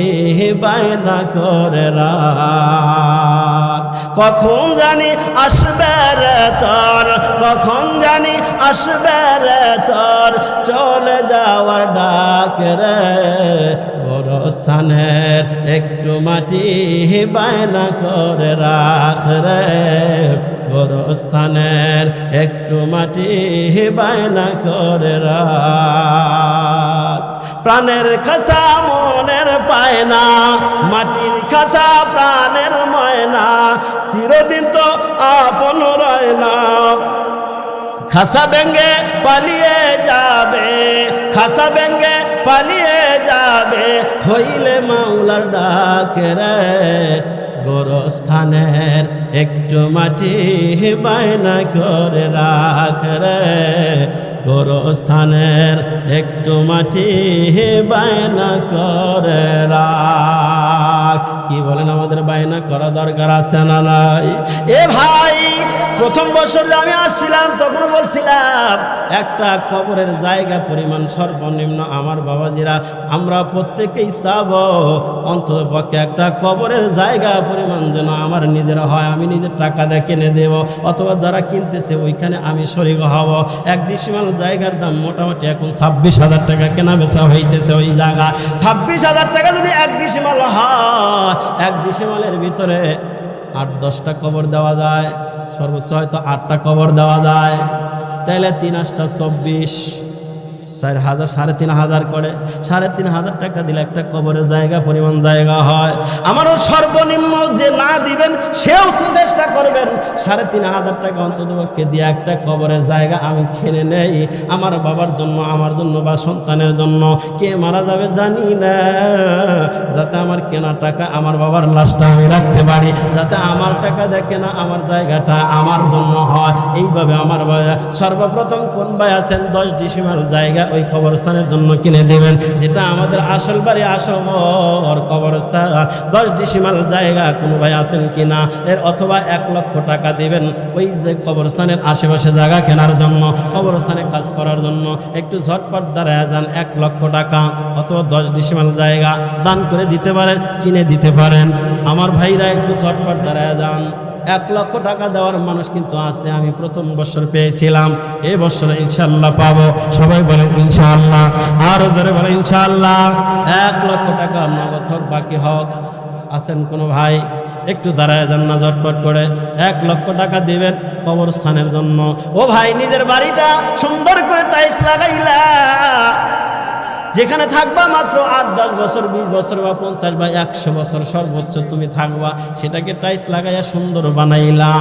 বায়না করে রাখ। কখন জানি আসবে রে তোর, কখন জানি আসবে রে তোর চলে যাওয়ার ডাক রে, গোরস্থানের একটু মাটি বায়না করে রাখ রে, গোরস্থানের একটু মাটি বায়না করে রাখ। প্রাণের খাসা মনের পায়না, মাটির খাসা প্রাণের ময়না, চিরদিন তো আপন রয় না। খাসা ভেঙ্গে পালিয়ে যাবে, খাসা ভেঙ্গে পালিয়ে যাবে, হইলে মাওলার ডাক রে, গোরস্থানের একটু মাটি বায়না করে রাখ রে, গোরস্থানের একটু মাটি বায়না করে রাখ। কি বলেন, আমাদের বায়না করা দরকার আছে না নাই? এ ভাই, প্রথম বছর যে আমি আসছিলাম তখন বলছিলাম একটা কবরের জায়গা পরিমাণ সর্বনিম্ন আমার বাবাজিরা আমরা প্রত্যেকেই চাব অন্তত পক্ষে একটা কবরের জায়গা পরিমাণ যেন আমার নিজের হয়, আমি নিজের টাকা দিয়ে কিনে দেব, অথবা যারা কিনতেছে ওইখানে আমি শরীক হব। এক ডিসিমাল জায়গার দাম মোটামুটি এখন 26,000 টাকা কেনা বেচা হইতেছে। ওই জায়গা 26,000 টাকা যদি এক ডিসিমাল হয়, এক ডিসিমালের ভিতরে 8-10টা কবর দেওয়া যায়, সর্বোচ্চ হয়তো 8টা কবর দেওয়া যায়, তাইলে 3 8 24, 4,000 3,500 করে 3,500 টাকা দিলে একটা কবরের জায়গা পরিমাণ জায়গা হয়। আমারও সর্বনিম্ন যে না দিবেন সেও চেষ্টা করবেন 3,500 টাকা অন্তত পক্ষে দিয়ে একটা কবরের জায়গা আমি কিনে নেই, আমার বাবার জন্য, আমার জন্য বা সন্তানের জন্য। কে মারা যাবে জানি না, যাতে আমার কেনা টাকা আমার বাবার লাশটা আমি রাখতে পারি, যাতে আমার টাকা দেখে না আমার জায়গাটা আমার জন্য হয়। এইভাবে আমার ভাই সর্বপ্রথম কোন ভাই আছেন 10 ডিসিমাল জায়গা ওই কবরস্থানের জন্য কিনে দেবেন, যেটা আমাদের আসল বাড়ি আসল কবরস্থান 10 ডিসিমাল জায়গা কোনো ভাই আছেন কিনা এর, অথবা 1 লক্ষ টাকা দেবেন ওই যে কবরস্থানের আশেপাশে জায়গা কেনার জন্য, কবরস্থানে কাজ করার জন্য। একটু ঝটপট দাঁড়ায় যান, 1 লক্ষ টাকা অথবা 10 ডিসিমাল জায়গা দান করে দিতে পারেন, কিনে দিতে পারেন। আমার ভাইরা একটু ঝটপট দাঁড়ায় যান। 1 লক্ষ টাকা দেওয়ার মানুষ কিন্তু আছে, আমি প্রথম বছর পেয়েছিলাম, এই বছর ইনশাল্লাহ পাবো। সবাই বলেন ইনশাআল্লাহ, আরো জোরে বলেন ইনশাআল্লাহ। 1 লক্ষ টাকা নগদ হোক বাকি হোক, আছেন কোনো ভাই একটু দাঁড়ায় যান না ঝটপট করে। 1 লক্ষ টাকা দিবেন কবরস্থানের জন্য। ও ভাই, নিজের বাড়িটা সুন্দর করে টাইলস লাগাইলা, যেখানে থাকবা মাত্র 8-10 বছর, 20 বছর বা 50 বা 100 বছর সর্বোচ্চ তুমি থাকবা, সেটাকে টাইলস লাগাইয়া সুন্দর বানাইলা।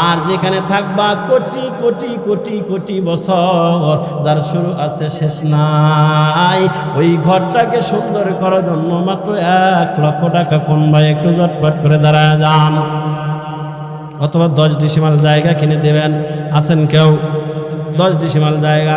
আর যেখানে থাকবা কোটি কোটি কোটি কোটি বছর, যার শুরু আছে শেষ নাই, ওই ঘরটাকে সুন্দর করার জন্য মাত্র 1 লক্ষ টাকা। কোন ভাই একটু ঝটপট করে দাঁড়ায় যান, অথবা 10 ডিসিমাল জায়গা কিনে দেবেন। আছেন কেউ? 10 ডিসিমাল জায়গা